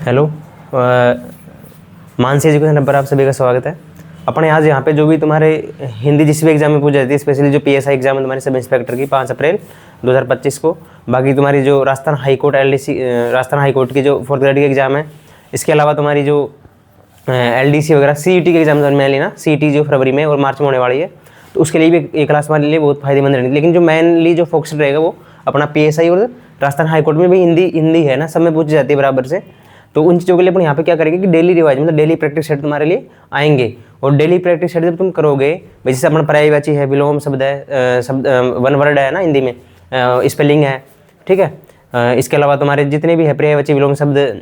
Hello, Mansi education hub पर आप सभी का स्वागत है। अपने आज यहाँ पे जो भी तुम्हारे हिंदी जिस भी एग्जाम में पूछ जाती है, स्पेशली जो पीएसआई एग्जाम है तुम्हारे सब इंस्पेक्टर की 5 अप्रैल 2025 को, बाकी तुम्हारी जो Rajasthan high court LDC Rajasthan high court की जो 4th ग्रेड की एग्जाम है, इसके अलावा तुम्हारी जो एलडीसी वगैरह सीईटी के एग्जाम में लेना, सीईटी जो फरवरी में और मार्च में होने वाली है, तो उसके लिए भी एक क्लास हमारे लिए बहुत फायदेमंद रहेगी। लेकिन जो मेनली जो फोकस रहेगा वो अपना पीएसआई और राजस्थान हाईकोर्ट में भी हिंदी है ना, सब में पूछी जाती है बराबर से। तो उन चीज़ों के लिए अपन यहाँ पे क्या करेंगे कि डेली रिवाइज मतलब डेली प्रैक्टिस सेट तुम्हारे लिए आएंगे। और डेली प्रैक्टिस सेट जब तुम करोगे, जैसे अपन पर्यायवाची है, विलोम शब्द है, शब्द वन वर्ड है ना हिंदी में, स्पेलिंग है, ठीक है। इसके अलावा तुम्हारे जितने भी है पर्यायवाची विलोम शब्द,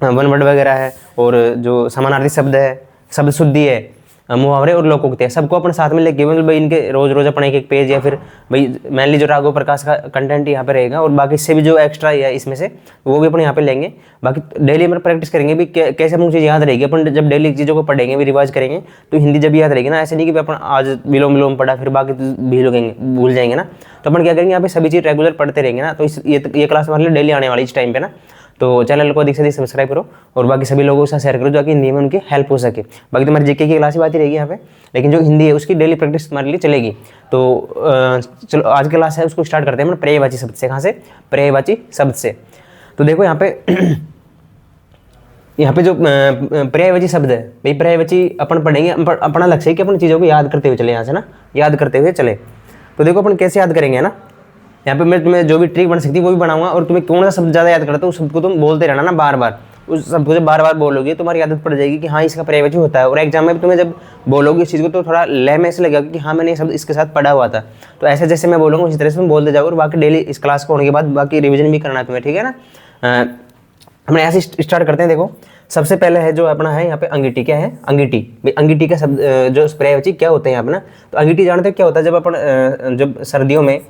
वन वर्ड वगैरह है, और जो समानार्थी शब्द है, शब्द शुद्धि है, मुहावरे और लोकोक्ति है, सबको अपने साथ में लेके मतलब भाई इनके रोज रोज अपना एक पेज या फिर भाई मेनली जो राघव प्रकाश का कंटेंट यहाँ पे रहेगा, और बाकी इससे भी जो एक्स्ट्रा है इसमें से वो भी अपन यहाँ पे लेंगे। बाकी डेली अपन प्रैक्टिस करेंगे भी कैसे अपन चीज़ याद रहेगी। अपन जब डेली चीज़ों को पढ़ेंगे भी रिवाइज करेंगे तो हिंदी जब याद रहेगी ना, ऐसे नहीं कि अपन आज विलोम विलोम पढ़ा फिर बाकी भूल जाएंगे ना। तो अपन क्या करेंगे यहाँ पे सभी चीज़ रेगुलर पढ़ते रहेंगे ना। तो ये क्लास हमारे लिए डेली आने वाली इस टाइम पे ना। तो चैनल को अधिक से अधिक सब्सक्राइब करो और बाकी सभी लोगों के साथ शेयर करो जो कि हिंदी में उनकी हेल्प हो सके। बाकी तुम्हारी जीके की क्लास ही बात ही रहेगी यहाँ पे, लेकिन जो हिंदी है उसकी डेली प्रैक्टिस तुम्हारे लिए चलेगी। तो चलो आज की क्लास है उसको स्टार्ट करते हैं पर्यायवाची शब्द से। कहाँ से? पर्यायवाची शब्द से। तो देखो यहाँ पे जो पर्यायवाची शब्द है भाई, पर्यायवाची अपन पढ़ेंगे। अपना लक्ष्य है कि अपन चीज़ों को याद करते हुए चले, यहाँ से ना याद करते हुए चले। तो देखो अपन कैसे याद करेंगे ना, यहाँ पे मैं तुम्हें जो भी ट्रिक बन सकती है वो भी बनाऊंगा, और तुम्हें कौन सा शब्द ज़्यादा याद करता है उस शब्द को तुम बोलते रहना ना बार बार। उस शब्द को जब बार बार बोलोगे तुम्हारी आदत पड़ जाएगी कि हाँ इसका पर्यायवाची होता है, और एग्जाम में भी तुम्हें जब बोलोगे इस चीज़ को तो थोड़ा लय में ऐसे लगेगा कि हाँ मैंने ये शब्द इसके साथ पढ़ा हुआ था। तो ऐसे जैसे मैं बोलूँगा उसी तरह से तुम बोलते जाओ, और बाकी डेली इस क्लास को होने के बाद बाकी रिविजन भी करना है तुम्हें, ठीक है ना। हमने ऐसे स्टार्ट करते हैं। देखो सबसे पहले है जो अपना है यहाँ पे अंगीठी। क्या है? अंगीठी। भाई अंगीठी का शब्द जो पर्यायवाची क्या होते हैं यहाँ पे ना, तो अंगीठी जानते हैं क्या होता है? जब अपन जब सर्दियों में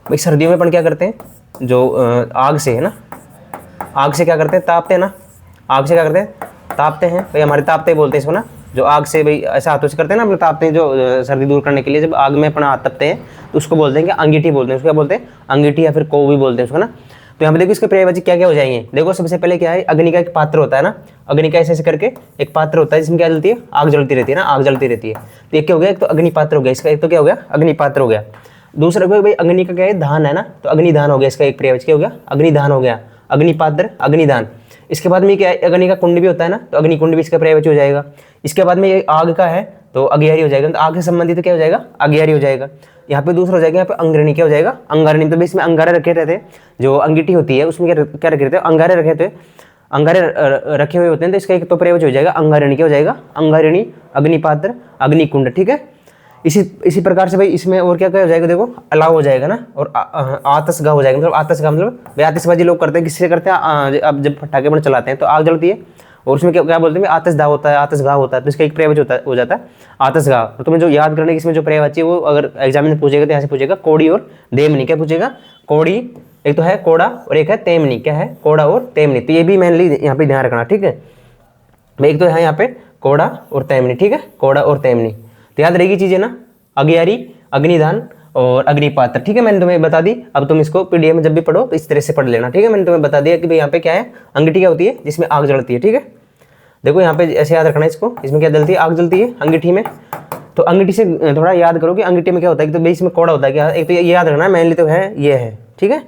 अपन क्या करते हैं, जो आग से है ना, आग से क्या करते हैं? तापते हैं ना। आग से क्या करते हैं? तापते हैं भाई, हमारे तापते बोलते हैं इसको ना। जो आग से भाई ऐसा हाथों से करते हैं ना, मतलब तापते हैं, जो सर्दी दूर करने के लिए जब आग में अपना हाथ तपते हैं तो उसको बोलते हैं कि अंगीठी बोलते हैं। उसको क्या बोलते हैं? अंगीठी, या फिर को भी बोलते हैं उसको ना। तो यहाँ पे देखो इसके पर्यायवाची क्या क्या हो जाएंगे। देखो सबसे पहले क्या है, अग्नि का एक पात्र होता है ना, अग्नि का ऐसे करके एक पात्र होता है जिसमें क्या जलती है? आग जलती रहती है ना, आग जलती रहती है। तो एक क्या हो गया? एक तो अग्नि पात्र हो गया इसका, एक तो क्या हो गया? अग्नि पात्र हो गया। दूसरा भाई अग्नि का क्या है? धान है ना, तो अग्निधान हो गया इसका एक पर्यायवाची। क्या हो गया? अग्निधान हो गया। अग्निपात्र, अग्निदान। इसके बाद में क्या है? अग्नि का कुंड भी होता है ना, तो अग्निकुंड भी इसका पर्यायवाची हो जाएगा। इसके बाद में ये आग का है तो अग्यारी हो जाएगा, तो आग से संबंधित तो क्या हो जाएगा? अग्यारी हो जाएगा। यहाँ पे दूसरा हो जाएगा, यहाँ पे अंग्रणी क्या हो जाएगा? अंगारणी। तो इसमें अंगारे रखे रहते हैं, जो अंगीठी होती है उसमें क्या रखे रहते हैं? अंगारे रखे थे, अंगारे रखे हुए होते हैं। तो इसका एक तो पर्यायवाची हो जाएगा अंगारणी। क्या हो जाएगा? अंगारणी, अग्निपात्र, अग्निकुंड, ठीक है। इसी प्रकार से भाई इसमें और क्या क्या हो जाएगा? देखो अलाव हो जाएगा ना, और आतशगाह हो जाएगा। मतलब आतशगाह मतलब भाई आतिशबाजी लोग करते हैं, किससे करते हैं? अब जब पटाखे पर चलाते हैं तो आग जलती है, और उसमें क्या बोलते हैं? आतशदाह होता है, आतशगाह होता है। तो इसका एक पर्यायवाची हो जाता है आतशगाह। तो तुम्हें जो याद करने की इसमें जो पर्यायवाची है वो अगर एग्जाम में पूछेगा तो यहाँ से पूछेगा कोड़ी और देमनी। क्या पूछेगा? कोड़ी एक तो है कोड़ा, और एक है तेमनी। क्या है? कोड़ा और तेमनी। तो ये भी मेनली यहाँ पे ध्यान रखना, ठीक है। एक तो है यहाँ पे कोड़ा और तेमनी, ठीक है, कोड़ा और तेमनी। तो याद रहेगी चीजें ना, अग्यारी, अग्निदान और अग्निपात्र, ठीक है। मैंने तुम्हें बता दी। अब तुम इसको पीडीएफ में जब भी पढ़ो तो इस तरह से पढ़ लेना, ठीक है। मैंने तुम्हें बता दिया कि भाई यहाँ पे क्या है, अंगीठी क्या होती है जिसमें आग जलती है, ठीक है। देखो यहाँ पे ऐसे याद रखना है इसको, इसमें क्या जलती है? आग जलती है अंगीठी में। तो अंगीठी से थोड़ा याद करो कि अंगीठी में क्या होता है। तो भाई इसमें कोड़ा होता है क्या? एक तो ये याद रखना, मेनली तो है ये है, ठीक है।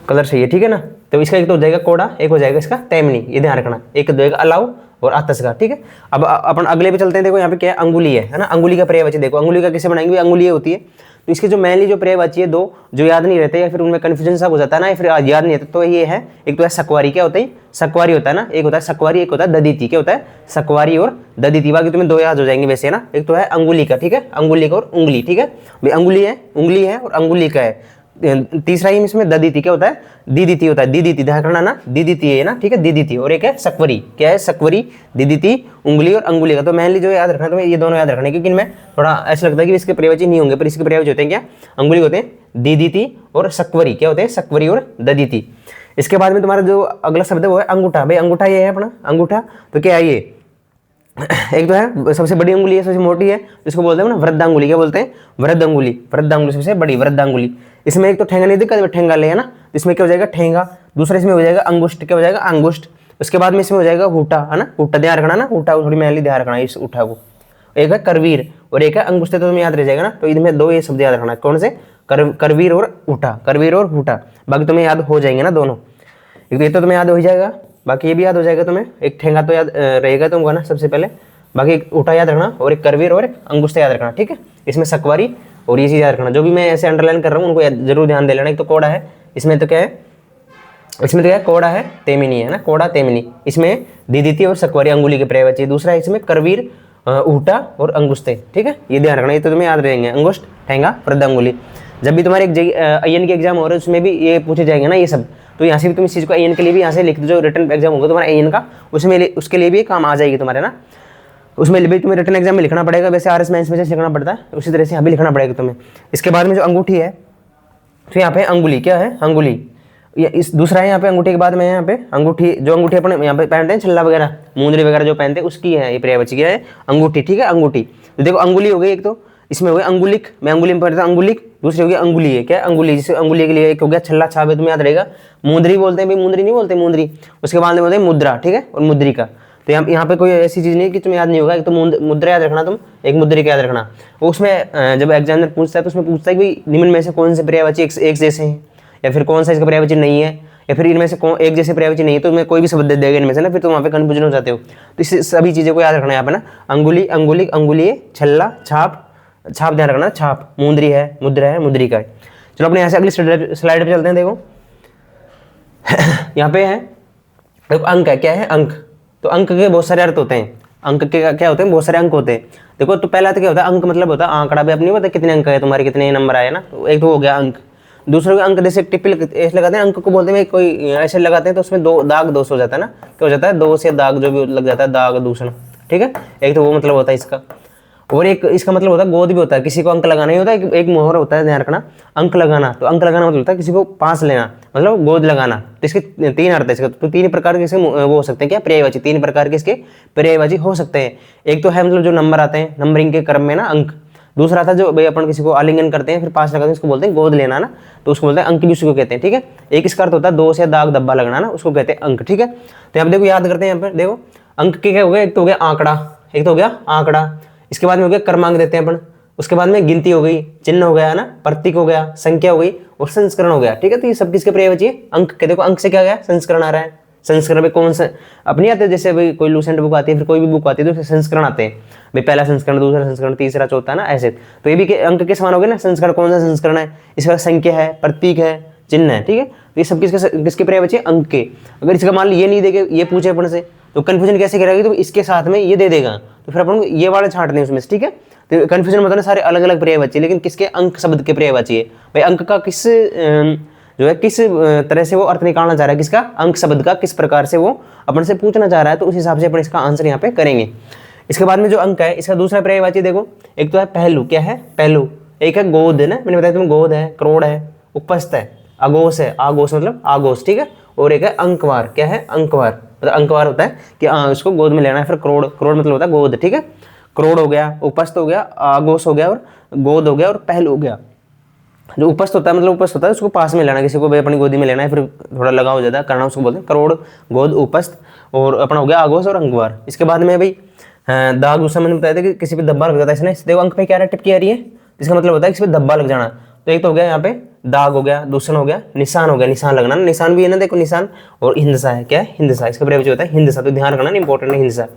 कलर सही है, ठीक है ना। तो इसका एक तो हो जाएगा कोड़ा, एक हो जाएगा इसका तेमनी, ये ध्यान रखना। एक हो जाएगा अलाव और आतशगाह, ठीक है। अब अपन अगले पे चलते हैं। देखो यहाँ पे क्या है? अंगुली है ना। अंगुली का पर्यायवाची देखो, अंगुली का कैसे बनाएंगे? अंगुली होती है। तो इसके जो मेनली जो पर्यायवाची है दो जो याद नहीं रहते, या फिर उनमें कन्फ्यूजन सा हो जाता है ना, या फिर याद नहीं रहता, तो ये है एक तो है सकवारी। क्या होता है? सकवारी होता है ना। एक होता है सकवारी, एक होता है ददीती। क्या होता है? सकवारी और ददीती। बाकी तुम्हें दो याद हो जाएंगे वैसे ना। एक तो है अंगुली का, ठीक है, अंगुली का और उंगली, ठीक है। भाई उंगली है और अंगुली का है। तीसरा ही इसमें ददीती। क्या होता है? दीदीती होता है। दीदीती ध्यान रखना ना, दीदीती है ना, ठीक है, दीदीती। और एक है सकवरी। क्या है? सकवरी, दीदीती, उंगली और अंगुली का। तो मेनली जो याद रखना, तो ये दोनों याद रखने, क्योंकि इनमें थोड़ा ऐसा लगता है कि इसके पर्यायवाची नहीं होंगे, पर इसके पर्यायवाची होते हैं क्या? अंगुली होते हैं दीदीती और सकवरी। क्या होते हैं? सकवरी और ददीती। इसके बाद में तुम्हारा जो अगला शब्द है वो है अंगूठा। भाई अंगूठा ये है अपना अंगूठा। तो क्या है ये? एक तो है सबसे बड़ी अंगुली है, सबसे मोटी है, इसको बोलते हैं ना वृद्धांगुली। क्या बोलते हैं? वृद्धांगुली। वृद्धांगुली सबसे बड़ी वृद्धांगुली। इसमें एक तो ठेंगा नहीं दिखा, ठेंगा ले है ना, इसमें क्या हो जाएगा? ठेंगा। दूसरा इसमें हो जाएगा अंगुष्ठ। क्या हो जाएगा? अंगुष्ठ। उसके बाद में इसमें हो जाएगा हूटा, है ना, हूटा। ध्यान रखना ना, हूटा थोड़ी मैली ध्यान रखना इस उठा को। एक है करवीर और एक है अंगुष्ठ, तो तुम्हें याद रह जाएगा ना। तो इनमें दो ये शब्द याद रखना, कौन से? करवीर और हूटा। करवीर और हूटा, बाकी तुम्हें याद हो जाएंगे ना दोनों। एक तो ये तो तुम्हें याद हो जाएगा, बाकी ये भी याद हो जाएगा तुम्हें। एक ठेंगा तो याद रहेगा तुमको ना सबसे पहले, बाकी एक उठा याद रखना और एक करवीर और एक अंगुष्ठ याद रखना, ठीक है। इसमें सकवारी और ये चीज़ याद रखना। जो भी मैं ऐसे अंडरलाइन कर रहा हूँ उनको जरूर ध्यान दे लेना। एक तो कोड़ा है, इसमें तो क्या है? इसमें तो क्या है? कोड़ा है, तेमिनी है ना, कोड़ा तेमिनी। इसमें दीदिती और सकवारी अंगुली के पर्यायवाची। दूसरा है इसमें करवीर, ऊटा और अंगुष्ठ, ठीक है। ये ध्यान रखना, ये तो तुम्हें याद रहेंगे, अंगुष्ठ, ठेंगा, वृद्धांगुली। जब भी तुम्हारे एक आईएन के एग्जाम हो रहे हैं उसमें भी ये पूछे जाएंगे ना ये सब, तो यहाँ से भी तुम इस चीज़ को आईएन के लिए भी यहाँ से लिख दो। जो रिटर्न एग्जाम होगा तुम्हारा आईएन का, उसमें उसके लिए भी काम आ जाएगी तुम्हारे ना। उसमें भी तुम्हें रिटर्न एग्जाम में लिखना पड़ेगा, वैसे आरएस मेंस में जैसे लिखना पड़ता है उसी तरह से यहाँ भी लिखना पड़ेगा तुम्हें। इसके बाद में जो अंगूठी है, तो यहाँ पे अंगुली, क्या है? अंगुली। ये इस दूसरा है यहाँ पे अंगूठी के बाद में यहाँ पे अंगूठी। जो अंगूठी अपन यहाँ पे पहनते हैं, छल्ला वगैरह, मुंदरी वगैरह जो पहनते हैं, उसकी है ये पर्यायवाची। क्या है? अंगूठी, ठीक है, अंगूठी। तो देखो अंगुली हो गई एक, तो इसमें हो गया अंगुलिक, मैं अंगुली में पढ़ता हूँ अंगुलिक। दूसरी हो गई अंगुली है, क्या? अंगुली। जिसे अंगुली के लिए एक हो गया छल्ला छाप, तुम्हें याद रहेगा। मुंदरी बोलते हैं भाई, मुंदरी नहीं बोलते, मुंदरी। उसके बाद में बोलते हैं मुद्रा, ठीक है, और मुद्रिका। तो यहाँ पे कोई ऐसी चीज़ नहीं कि तुम्हें याद नहीं होगा। एक तो मुद्रा याद रखना तुम, एक मुद्रिका याद रखना। उसमें जब एग्जामिनर पूछता है तो उसमें पूछता है कि निम्न में से कौन से पर्यायवाची एक जैसे हैं, या फिर कौन सा इसका पर्यायवाची नहीं है, या फिर इनमें से एक जैसे पर्यायवाची नहीं है, तो मैं कोई भी शब्द दे देगा इनमें से ना, फिर तुम वहाँ पे कन्फ्यूजन हो जाते हो। तो इस सभी चीज़ों को याद रखना है यहाँ पे ना। अंगुली, अंगुलिक, अंगुलीय, छल्ला, छाप, छाप ध्यान रखना, छाप, मुंदरी है, मुद्रा है, मुद्रिका है। चलो अपने यहाँ से अगली स्लाइड पे चलते हैं। देखो यहाँ पे है, देखो अंक है, क्या है? अंक। तो अंक के बहुत सारे अर्थ होते हैं। अंक के क्या होते हैं? बहुत सारे अंक होते हैं। देखो तो पहला तो क्या होता है? अंक मतलब होता है आंकड़ा। भी अपनी पता कितने अंक है तुम्हारे, कितने नंबर आए ना, तो एक तो हो गया अंक। दूसरे को अंक जैसे टिप्पी ऐसे लगाते हैं, अंक को बोलते हैं कोई ऐसे लगाते हैं तो उसमें दो दाग दोष हो जाता है ना, क्या हो जाता है? दो से दाग जो भी लग जाता है, दाग दूषण, ठीक है। एक तो वो मतलब होता है इसका, और एक इसका मतलब होता है गोद भी होता है। किसी को अंक लगाना ही होता है, एक मोहर होता है, ध्यान रखना, अंक लगाना। तो अंक लगाना मतलब होता है किसी को पास लेना, मतलब गोद लगाना। तो इसके तीन अर्थ है इसका। तो तीन प्रकार के इसके वो हो सकते हैं, क्या? पर्यायवाची। तीन प्रकार के इसके पर्यायवाची हो सकते हैं। एक तो है मतलब जो नंबर आते हैं नंबरिंग के क्रम में ना, अंक। दूसरा था जो भाई अपन किसी को आलिंगन करते हैं फिर पास लगाते हैं, उसको बोलते हैं गोद लेना ना, तो उसको बोलते हैं अंक भी, उसको कहते हैं, ठीक है। एक इसका अर्थ होता है दो से दाग धब्बा लगना ना, उसको कहते हैं अंक, ठीक है। तो यहाँ देखो याद करते हैं, यहाँ पर देखो अंक के क्या हो गया? एक तो हो गया आंकड़ा, एक तो हो गया आंकड़ा। इसके बाद में हो गया क्रमांक देते हैं अपन। उसके बाद में गिनती हो गई, चिन्ह हो गया ना, प्रतीक हो गया, संख्या हो गई और संस्करण हो गया, ठीक है। तो ये सब किसके पर्यायवाची है? अंक के। देखो अंक से क्या गया? संस्करण आ रहा है। संस्करण में कौन सा अपनी आते हैं? जैसे भाई कोई लूसेंट बुक आती है, फिर कोई भी बुक आती है तो संस्करण आते हैं भाई, पहला संस्करण, दूसरा संस्करण, तीसरा, चौथा ना, ऐसे। तो ये भी अंक के समान हो गए ना। संस्करण कौन सा संस्करण है? इसका संख्या है, प्रतीक है, चिन्ह है, ठीक है। तो ये सब किसके पर्यायवाची? अंक के। अगर इसका मान लो ये नहीं देके ये पूछे अपन से तो कंफ्यूजन कैसे करेगी? तो इसके साथ में ये दे देगा तो फिर अपन को ये वाले छांटने उसमें से, ठीक है। तो कंफ्यूजन मतलब सारे अलग अलग पर्यायवाची, लेकिन किसके? अंक शब्द के पर्यायवाची है भाई। अंक का किस जो है किस तरह से वो अर्थ निकालना चाह रहा है, किसका? अंक शब्द का किस प्रकार से वो अपन से पूछना चाह रहा है, तो उस हिसाब से अपन इसका आंसर यहाँ पे करेंगे। इसके बाद में जो अंक है इसका दूसरा पर्यायवाची देखो, एक तो है पहलू, क्या है? पहलू। एक है गोद, है ना, मैंने बताया तुम्हें, गोद है, क्रोड़ है, उपस्थ है, आगोश है, आगोश मतलब आगोश, ठीक है। और एक है अंकवार, क्या है? अंकवार। मतलब अंकवार होता है कि उसको गोद में लेना है। फिर क्रोड़, क्रोड़ मतलब होता है गोद, ठीक है। क्रोड़ हो गया, उपस्थ हो गया, आगोश हो गया और गोद हो गया और पहलू हो गया। जो उपस्थ होता है मतलब उपस्थ होता है उसको पास में लेना, किसी को भाई अपनी गोदी में लेना है, फिर थोड़ा लगाव हो जाता है करना, उसको बोलते हैं क्रोड़, गोद, उपस्थ और अपना हो गया आगोश और अंकवार। इसके बाद में भाई दाग, दूसरा मैंने बताया था कि किसी पे धब्बा लग जाता है। इसने देखो अंक पे क्या टिप्पणी आ रही है, इसका मतलब होता है किसी पे धब्बा लग जाना। तो एक तो हो गया यहाँ पे दाग हो गया, दूसरा हो गया निशान हो गया, निशान लगना ना, निशान भी है ना, देखो निशान। और हिंसा है, क्या है? हिंसा। इसका पर्यायवाची होता है हिंसा। तो ध्यान रखना, इंपॉर्टेंट है हिंसा।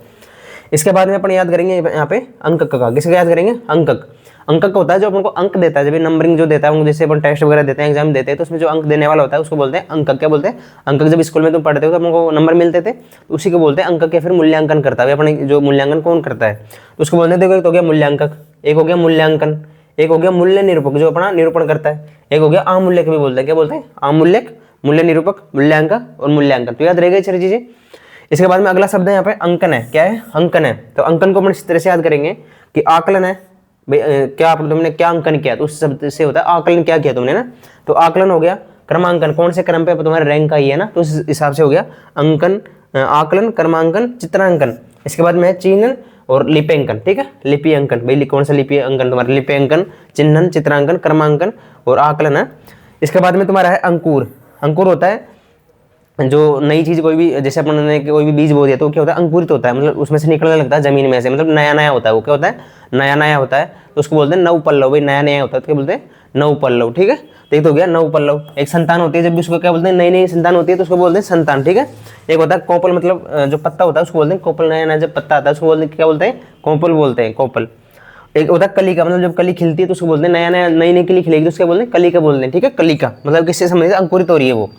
इसके बाद में अपन याद करेंगे यहाँ पे अंकक का। किसका याद करेंगे? अंकक। अंकक होता है जो अपन को अंक देता है, जब नंबरिंग जो देता है उनको, जैसे अपन टेस्ट वगैरह देते हैं, एग्जाम देते हैं, तो उसमें जो अंक देने वाला होता है उसको बोलते हैं अंकक। क्या बोलते हैं? अंकक। जब स्कूल में तुम पढ़ते हो तो हमको नंबर मिलते थे, तो उसी को बोलते हैं अंकक। या फिर मूल्यांकन करता है अपने, जो मूल्यांकन कौन करता है तो उसको बोलते हैं। देखो एक तो हो गया मूल्यांकक, एक हो गया मूल्यांकन, एक हो गया मूल्य निरूपक जो अपना निरूपण करता है, एक हो गया आमूल्यक भी बोलते हैं। क्या बोलते हैं? आमूल्यक, मूल्य निरूपक, मूल्यांकन और मूल्यांकन। तो याद रहेगा ये सारी चीजें। इसके बाद में अगला शब्द है यहाँ पे अंकन है। क्या है? अंकन है। तो अंकन को अपन इस तरह से याद करेंगे कि आकलन है भाई, क्या तुमने क्या अंकन किया, तो उस शब्द से होता है आकलन, क्या किया तुमने ना। तो आकलन हो गया। क्रमांकन, कौन से क्रम पे तुम्हारे रैंक आई है ना, तो उस हिसाब से हो गया अंकन, आकलन, कर्मांकन, चित्रांकन। इसके बाद में है चिन्हन और लिप्यंकन, ठीक है। लिपि अंकन, भाई कौन सा लिपि अंकन तुम्हारा? लिपि अंकन, चिन्हन, चित्रांकन, कर्मांकन और आकलन है। इसके बाद में तुम्हारा है अंकुर। अंकुर होता है जो नई चीज कोई भी, जैसे अपन ने कोई भी बीज बो दिया तो क्या होता है? अंकुरित होता है, मतलब उसमें से निकलने लगता है जमीन में से, मतलब नया नया होता है। वो क्या होता है? नया नया होता है, तो उसको बोलते हैं नव पल्लव। भाई नया नया होता है तो क्या बोलते हैं? नव पल्लव, ठीक है। तो एक तो हो गया नव पल्लव। एक संतान होती है, जब भी उसको क्या बोलते हैं? नई नई संतान होती है तो उसको बोलते हैं संतान, ठीक है। एक होता है कोपल, मतलब जो पत्ता होता है उसको बोलते हैं कोपल। नया नया जब पत्ता आता है उसको बोलते हैं, क्या बोलते हैं? कोपल बोलते हैं, कोपल। एक होता है कलिका, मतलब जब कली खिलती है तो उसको बोलते हैं नया नया, नई नई कली खिलेगी तो उसको बोलते हैं कलिका बोलते हैं, ठीक है। कलिका मतलब किससे संबंधित? अंकुरित हो रही है वो।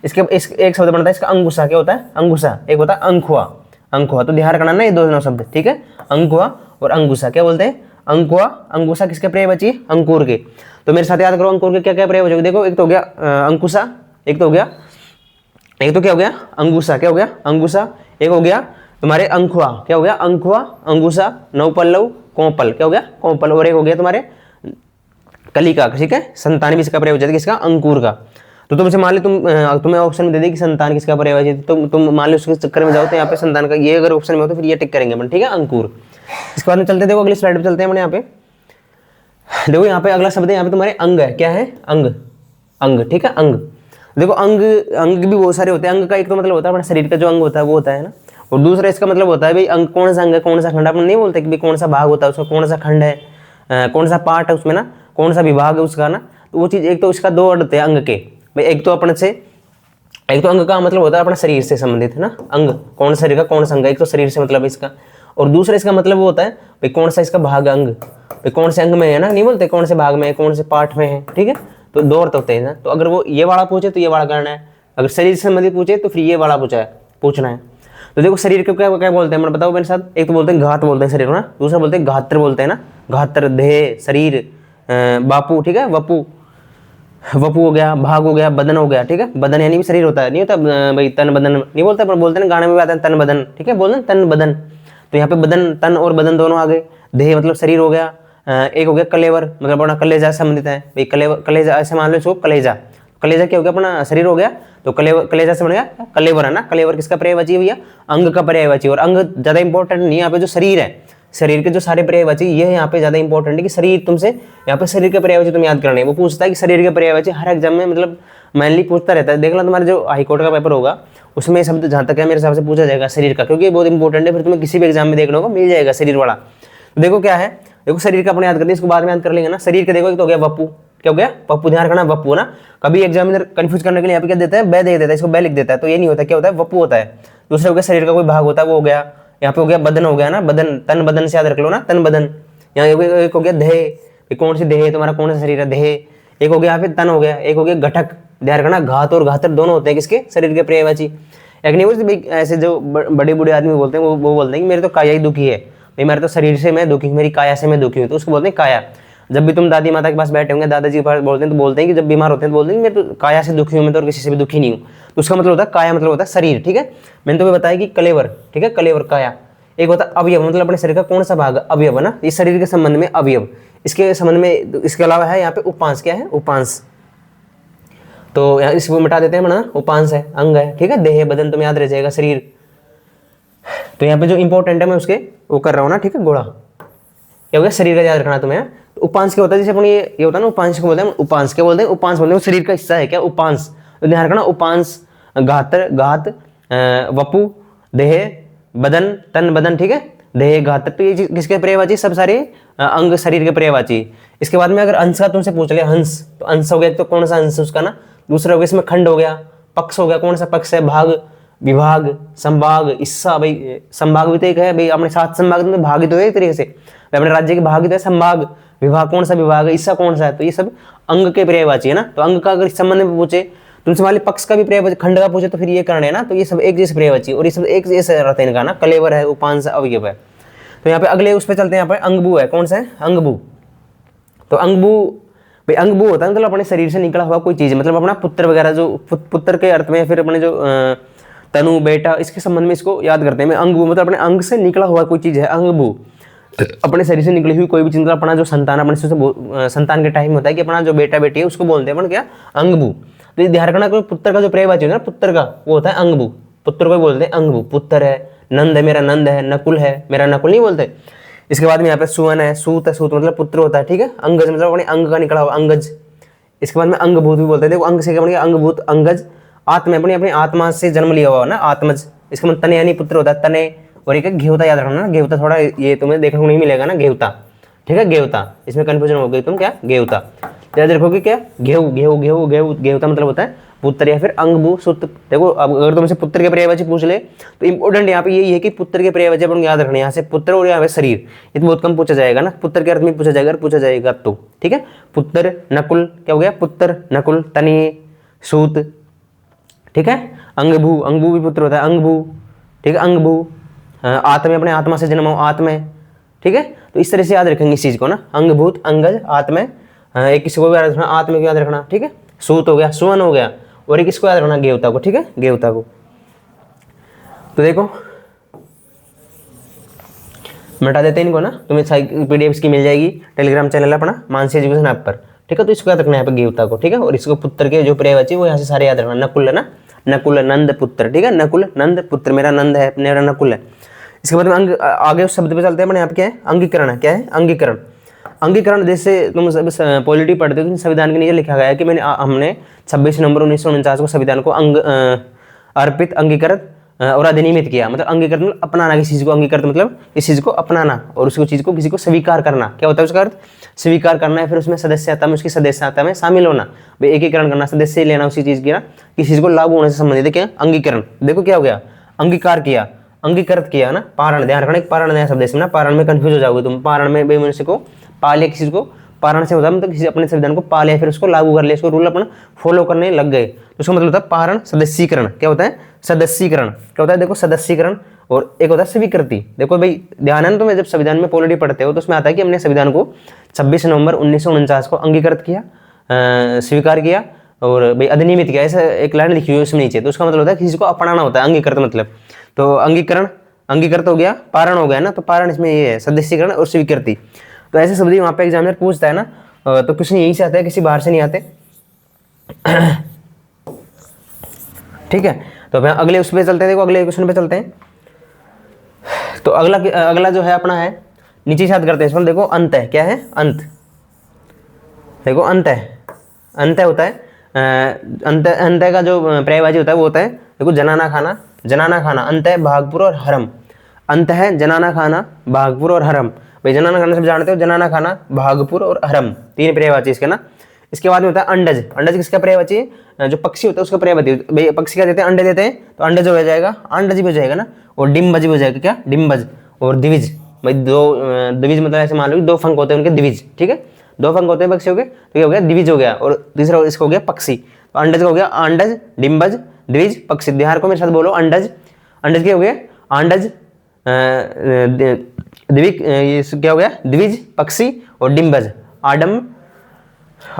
इसके एक शब्द बनता है इसका अंगुसा। क्या होता है? अंगुसा। एक होता है अंकुआ। अंकुआ, तो ध्यान रखना ना ये दोनों शब्द, ठीक है। अंकुआ और अंगुसा क्या बोलते हैं? अंकुआ, अंगुसा किसके पर्यायवाची? अंकुर के। तो मेरे साथ याद करो अंकुर के क्या क्या पर्यायवाची। देखो एक तो हो गया अंकुशा, एक तो हो गया, एक तो क्या हो गया? अंगुसा। क्या हो गया? अंगुसा। एक हो गया तुम्हारे अंकुआ। क्या हो गया? अंकुआ, अंगुसा, नवपल्लव, कोपल। क्या हो गया? कोपल। और एक हो गया तुम्हारे कलिका, ठीक है। संतान भी इसका पर्यायवाची है किसका? अंकुर का। तो तुमसे मान लो तुम्हें ऑप्शन में दे दे कि संतान किसका पर्यायवाची है, तुम मान लो उसके चक्कर में जाओ तो यहाँ पे संतान का ये अगर ऑप्शन में हो तो फिर ये टिक करेंगे अपन, ठीक है। अंकुर। इसके बाद में चलते, देखो अगली स्लाइड पे चलते हैं अपन। यहाँ पे देखो, यहाँ पे अगला शब्द है, यहाँ पे तुम्हारे अंग है। क्या है? अंग। अंग, ठीक है। अंग। देखो अंग, अंग भी बहुत सारे होते हैं। अंग का एक तो मतलब होता है अपने शरीर का जो अंग होता है वो होता है ना, और दूसरा इसका मतलब होता है भाई अंग कौन सा अंग है, कौन सा खंड। अपन नहीं बोलते कि भाई कौन सा भाग होता है उसका, कौन सा खंड है, कौन सा पार्ट है उसमें ना, कौन सा विभाग है उसका ना। तो वो चीज, एक तो इसका दो अर्थ होते हैं अंग के भाई। एक तो अपने से, एक तो अंग का मतलब होता है अपना शरीर से संबंधित है ना, अंग कौन सा शरीर का कौन सा अंग है, एक तो शरीर से मतलब इसका। और दूसरा इसका मतलब वो होता है भाई कौन सा इसका भाग अंग, भाई कौन से अंग में है ना, नहीं बोलते कौन से भाग में है, कौन से पार्ट में है, ठीक है। तो दो अर्थ होते हैं ना। तो अगर वो ये वाला पूछे तो ये वाला करना है, अगर शरीर से संबंधित पूछे तो फिर ये वाला पूछना है। तो देखो शरीर को क्या क्या बोलते हैं, मतलब बताओ मेरे साथ। एक तो बोलते हैं घात बोलते हैं शरीर को ना, दूसरा बोलते हैं घात्र बोलते हैं ना। घात्र, देह, शरीर, बापू, ठीक है। वपू, वपू हो गया, भाग हो गया, बदन हो गया, ठीक है। बदन यानी भी शरीर होता है, नहीं होता भाई तन बदन नहीं बोलता, पर बोलते हैं ना गाने में भी आता है तन बदन, ठीक है। बोलते हैं तन बदन। तो यहाँ पे बदन, तन और बदन दोनों आ गए। देह मतलब शरीर हो गया। एक हो गया कलेवर, मतलब अपना कलेजा संबंधित है भाई। कलेजा ऐसे मान लो इसको, कलेजा। कलेजा क्या हो गया? अपना शरीर हो गया। तो कलेजा से बन गया कलेवर है ना। कलेवर किसका पर्यायवाची है भैया? अंग का पर्यायवाची। और अंग ज्यादा इंपॉर्टेंट नहीं, यहाँ पे जो शरीर है, शरीर के जो सारे पर्यायवाची ये यहाँ पे ज्यादा इंपॉर्टेंट है कि शरीर तुमसे, यहाँ पे शरीर के पर्यायवाची तुम याद करने। वो पूछता है कि शरीर के पर्यायवाची हर एग्जाम में मतलब मेनली पूछता रहता है। देख लो तुम्हारे जो हाईकोर्ट का पेपर होगा उसमें शब्द जहाँ तक है मेरे हिसाब से पूछा जाएगा शरीर का, क्योंकि ये बहुत इंपॉर्टेंट है। फिर तुम्हें किसी भी एग्जाम में देखने को मिल जाएगा शरीर वाला। तो देखो क्या है, देखो शरीर का अपने याद करते हैं, इसको बाद में याद कर लेंगे ना। शरीर का देखो एक तो हो गया वपू। क्या हो गया? पप्पू। ध्यान रखना वपू ना, कभी एग्जामिनर कंफ्यूज करने के लिए यहाँ पे क्या देता है? बै दे देता है, इसको बै लिख देता है, तो ये नहीं होता। क्या होता है? वपू होता है। दूसरा हो गया शरीर का कोई भाग होता है, वो हो गया। यहाँ पे हो गया बदन, हो गया ना बदन, तन बदन से याद रख लो ना, तन बदन। यहाँ एक हो गया देह, कौन सी देह है तुम्हारा, कौन सा शरीर है? देह। एक हो गया यहाँ पे तन हो गया। एक हो गया घटक। ध्यान रखना घात और घातर दोनों होते हैं किसके? शरीर के पर्यायवाची। एक नहीं बोलते ऐसे जो बड़े बूढ़े आदमी बोलते हैं, वो बोलते हैं कि मेरे तो काया ही दुखी है भाई, मेरे तो शरीर से मैं दुखी, मेरी काया से मैं दुखी हूँ, तो उसको बोलते हैं काया। जब भी तुम दादी माता के पास बैठे होंगे, दादाजी के पास बोलते हैं, तो बोलते हैं कि जब बीमार होते हैं तो बोलते हैं मैं तो काया से दुखी हूँ, मैं तो और किसी से भी दुखी नहीं हूँ। तो उसका मतलब होता है काया, मतलब होता है शरीर, ठीक है। मैंने तुम्हें बताया कि कलेवर, ठीक है, कलेवर काया। एक होता है अवयव, मतलब अपने शरीर का कौन सा भाग? अवयव है ना, इस शरीर के संबंध में अवयव। इसके संबंध में इसके अलावा है यहाँ पे उपांश। क्या है? उपांश। तो यहाँ इसको मिटा देते हैं ना, उपांश है, अंग है, ठीक है। देह, बदन तुम्हें याद रह जाएगा, शरीर। तो यहाँ पे जो इंपॉर्टेंट है मैं उसके वो कर रहा हूँ ना, ठीक है। घोड़ा क्या हो गया? शरीर का याद रखना तुम्हें। तो उपांश क्या होता है? जैसे अपन ये होता है ना, उपांश को बोलते हैं, उपांश क्या बोलते हैं? उपांश बोलते हैं, शरीर का हिस्सा है क्या? उपांश। तो ध्यान रखना उपांश, घातर, घात, वपु, देह, बदन, तन बदन, ठीक है। देह, घातर, तो ये किसके पर्यायवाची? सब सारे अंग शरीर के पर्यायवाची। इसके बाद में अगर अंश का तुमसे पूछ लिया, हंस, तो अंश हो गया, तो कौन सा अंश उसका ना। दूसरा हो गया इसमें खंड हो गया, पक्ष हो गया, कौन सा पक्ष है? भाग, विभाग, संभाग, हिस्सा। भाई संभाग भी तो एक है भाई, अपने 7 संभाग में भाग ही तो है एक तरीके से, अपने राज्य के भाग ही तो है संभाग। विभाग कौन सा विभाग है? हिस्सा कौन सा है? तो ये सब अंग के पर्यायवाची है ना। तो अंग का अगर इस संबंध में पूछे, तुमसे वाले पक्ष का भी पर्यायवाची, खंड का पूछे तो फिर ये करना है ना। तो ये सब एक जैसे पर्यायवाची, और ये सब एक जैसे रहते हैं इनका ना, कलेवर है, उपांश, अवयव है। तो यहाँ पे अगले उस पर चलते हैं। यहाँ पे अंगभू है, कौन सा है? अंगभू। तो अंगभू भाई, अंगभू होता है मतलब अपने शरीर से निकला हुआ कोई चीज, मतलब अपना पुत्र वगैरह, जो पुत्र के अर्थ में, फिर अपने जो तनु, बेटा, इसके संबंध में इसको याद करते हैं। अंगभू मतलब अपने अंग से निकला हुआ कोई चीज है, अंगभू। अपने शरीर से निकली हुई कोई भी चीज, अपना जो संतान, अपने संतान के टाइम होता है कि अपना जो बेटा बेटी है उसको बोलते हैं अपन क्या? अंगभू। तो ध्यान रखना, कोई पुत्र का जो पर्यायवाची है ना, पुत्र का, वो होता है अंगभू, पुत्र को बोलते हैं अंगभू, पुत्र है। नंद है, मेरा नंद है। नकुल है, मेरा नकुल नहीं बोलते। इसके बाद में यहाँ पे सुवन है, सूत है, सूत मतलब पुत्र होता है, ठीक है। अंगज मतलब अपने अंग का निकला हुआ, अंगज। इसके बाद में अंगभूत भी बोलते हैं, देखो अंग से क्या बन गया, अंगभूत, अंगज। आत्मा अपनी अपनी आत्मा से जन्म लिया हुआ ना, आत्मज। इसका मतलब तने यानी पुत्र होता है, तने। और एक घेवता याद रखना ना, घेवता थोड़ा ये तुम्हें देखने को नहीं मिलेगा ना, घेवता, ठीक है, घेवता। इसमें कंफ्यूजन हो गई तुम, क्या घेवता याद रखोगे, क्या घेव, घेव, घेव, घेव, घेवता मतलब होता है पुत्र या फिर अंगभू सुत। देखो अब अगर तुमसे पुत्र के पर्यायवाची पूछ ले तो इंपॉर्टेंट यहाँ पे यही है कि पुत्र के पर्यायवाची अपन याद रखना, यहाँ से पुत्र और यहाँ पे शरीर, ये तो बहुत कम पूछा जाएगा ना, पुत्र के अर्थ में पूछा जाएगा, पूछा जाएगा तो, ठीक है। पुत्र, नकुल, क्या हो गया, पुत्र, नकुल, तनी, सूत, ठीक है। अंगभू, अंगभू भी पुत्र होता है, अंगभू, ठीक है, अंगभू। आत्मा अपने आत्मा से जन्म हो, आत्मा, ठीक है। तो इस तरह से याद रखेंगे इस चीज को ना, अंगभूत, अंगज, आत्मा। एक किसी को भी याद रखना, आत्मा को याद रखना, ठीक है। सूत हो गया, सुवन हो गया, और एक किसको याद रखना, घेवता को, ठीक है, घेवता को। तो देखो मिटा देते हैं इनको ना, तुम्हें PDF की मिल जाएगी, टेलीग्राम चैनल अपना मानसी एजुकेशन ऐप पर, ठीक है। तो इसको याद रखना है यहाँ पे घेवता को, ठीक है। और इसको पुत्र के जो पर्यायवाची वो यहाँ से सारे याद रखना, नकुल है ना, नकुल, नंद, पुत्र, ठीक है, नकुल, नंद, पुत्र, मेरा नंद है, मेरा नकुल है। इसके बाद में अंग, आगे उस शब्द पे चलते हैं, यहाँ पे क्या है, अंगीकरण है, क्या है, अंगीकरण। अंगीकरण जैसे तुम सब पॉलिटी पढ़ते हो, संविधान के नीचे लिखा गया है कि हमने 26 नवंबर 1949 को संविधान को अर्पित, अंगीकृत और अधिनियमित किया। मतलब अंगीकृत मतलब अपनाना किसी चीज को, अंगीकृत मतलब इस चीज को अपनाना, और उसको चीज को किसी को स्वीकार करना, क्या होता है उसका अर्थ, स्वीकार करना है। फिर उसमें सदस्यता में, उसकी सदस्यता में शामिल होना, भाई एकीकरण करना, सदस्य लेना उसी चीज की ना, किसी चीज को लागू होने से संबंधित, क्या अंगीकरण। देखो क्या हो गया, अंगीकार किया, अंगीकृत किया ना। पारण, ध्यान रखना, एक पारण नया शब्द है ना, पारण में कंफ्यूज हो जाओगे तुम। पारण में भाई मनुष्य को पाल लिया, किसी को पारण से होता है मतलब किसी अपने संविधान को पा लिया, फिर उसको लागू कर लिया, इसको रूल अपना फॉलो करने लग गए, तो उसका मतलब होता है पारण, सदस्यीकरण। क्या होता है, सदस्यीकरण। क्या होता है, देखो सदस्यीकरण, और एक होता है स्वीकृति। देखो भाई ध्यान है ना तुम्हें, जब संविधान में पॉलिटी पढ़ते हो तो उसमें आता है कि हमने संविधान को 26 नवंबर 1949 को अंगीकृत किया, स्वीकार किया और भाई अधिनियमित किया, ऐसा एक लाइन लिखी हुई है उसमें नीचे। तो उसका मतलब होता है किसी को अपनाना होता है, अंगीकृत मतलब। तो अंगीकरण, अंगीकृत हो गया, पारण हो गया ना, तो पारण इसमें ये है, सदस्यीकरण और स्वीकृति। तो ऐसे शब्द वहाँ पे एग्जामिनर पूछता है ना, तो क्वेश्चन यहीं से आता है, किसी बाहर से नहीं आते, ठीक है। तो अब अगले उस पर चलते हैं, देखो अगले क्वेश्चन पे चलते हैं। तो अगला जो है अपना है, नीचे से याद करते हैं इसमें, देखो अंत है, क्या है, अंत। देखो अंत है, अंत होता है, अंत, अंत का जो पर्यायवाची होता है वो होता है, देखो जनाना खाना, जनाना खाना, अंत है भागपुर और हरम। अंत है जनाना खाना, भागपुर और हरम। भाई जनाना खाना सब जानते हो, जनाना खाना, भागपुर और हरम, तीन पर्यायवाची इसके ना। इसके बाद में होता है अंडज। अंडज किसका पर्यायवाची है, जो पक्षी होता है उसका पर्यायवाची। भाई पक्षी क्या देते हैं, अंडे देते हैं, तो अंडज हो जाएगा, अंडज भी हो जाएगा ना। और डिम्बज भी हो जाएगा, क्या, डिम्बज। और द्विज, भाई दो, द्विज मतलब ऐसे मान लो दो पंख होते हैं उनके, द्विज, ठीक है, दो पंख होते हैं पक्षियों के, तो ये हो गया द्विज हो गया। और तीसरा इसको हो गया पक्षी, तो अंडज का हो गया अंडज, डिम्बज, द्विज, पक्षी। बिहार को मेरे साथ बोलो, अंडज, अंडज के हो गए अंडज, द्विज, ये क्या हो गया, द्विज, पक्षी और डिम्बज, आडम,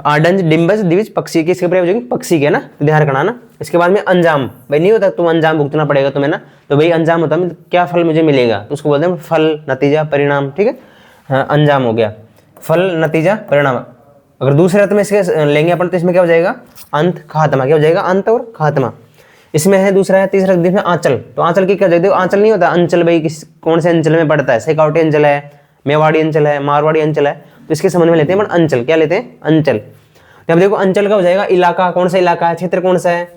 आडंज, डिम्बज, द्विज, पक्षी के, इसके पर्याय पक्षी के ना, ध्यान रखना ना। इसके बाद में अंजाम, भाई नहीं होता तुम अंजाम भुगतना पड़ेगा तुम्हें ना, तो भाई अंजाम होता है क्या फल मुझे मिलेगा, तो उसको बोलते हैं फल, नतीजा, परिणाम, ठीक है। हाँ, अंजाम हो गया, फल, नतीजा, परिणाम। अगर दूसरे अर्थ में इसके लेंगे अपन तो इसमें क्या हो जाएगा, अंत, खात्मा। क्या हो जाएगा, अंत और खात्मा। इसमें है दूसरा है, तीसरा में आंचल। तो आंचल की क्या देखो, आंचल नहीं होता, अंचल भाई किस कौन से अंचल में पड़ता है, शेखावटी अंचल है, मेवाड़ी अंचल है, मारवाड़ी अंचल है, तो इसके संबंध में लेते हैं अपन अंचल। क्या लेते हैं, अंचल। तो अब देखो अंचल का हो जाएगा इलाका, कौन सा इलाका है, क्षेत्र कौन सा है।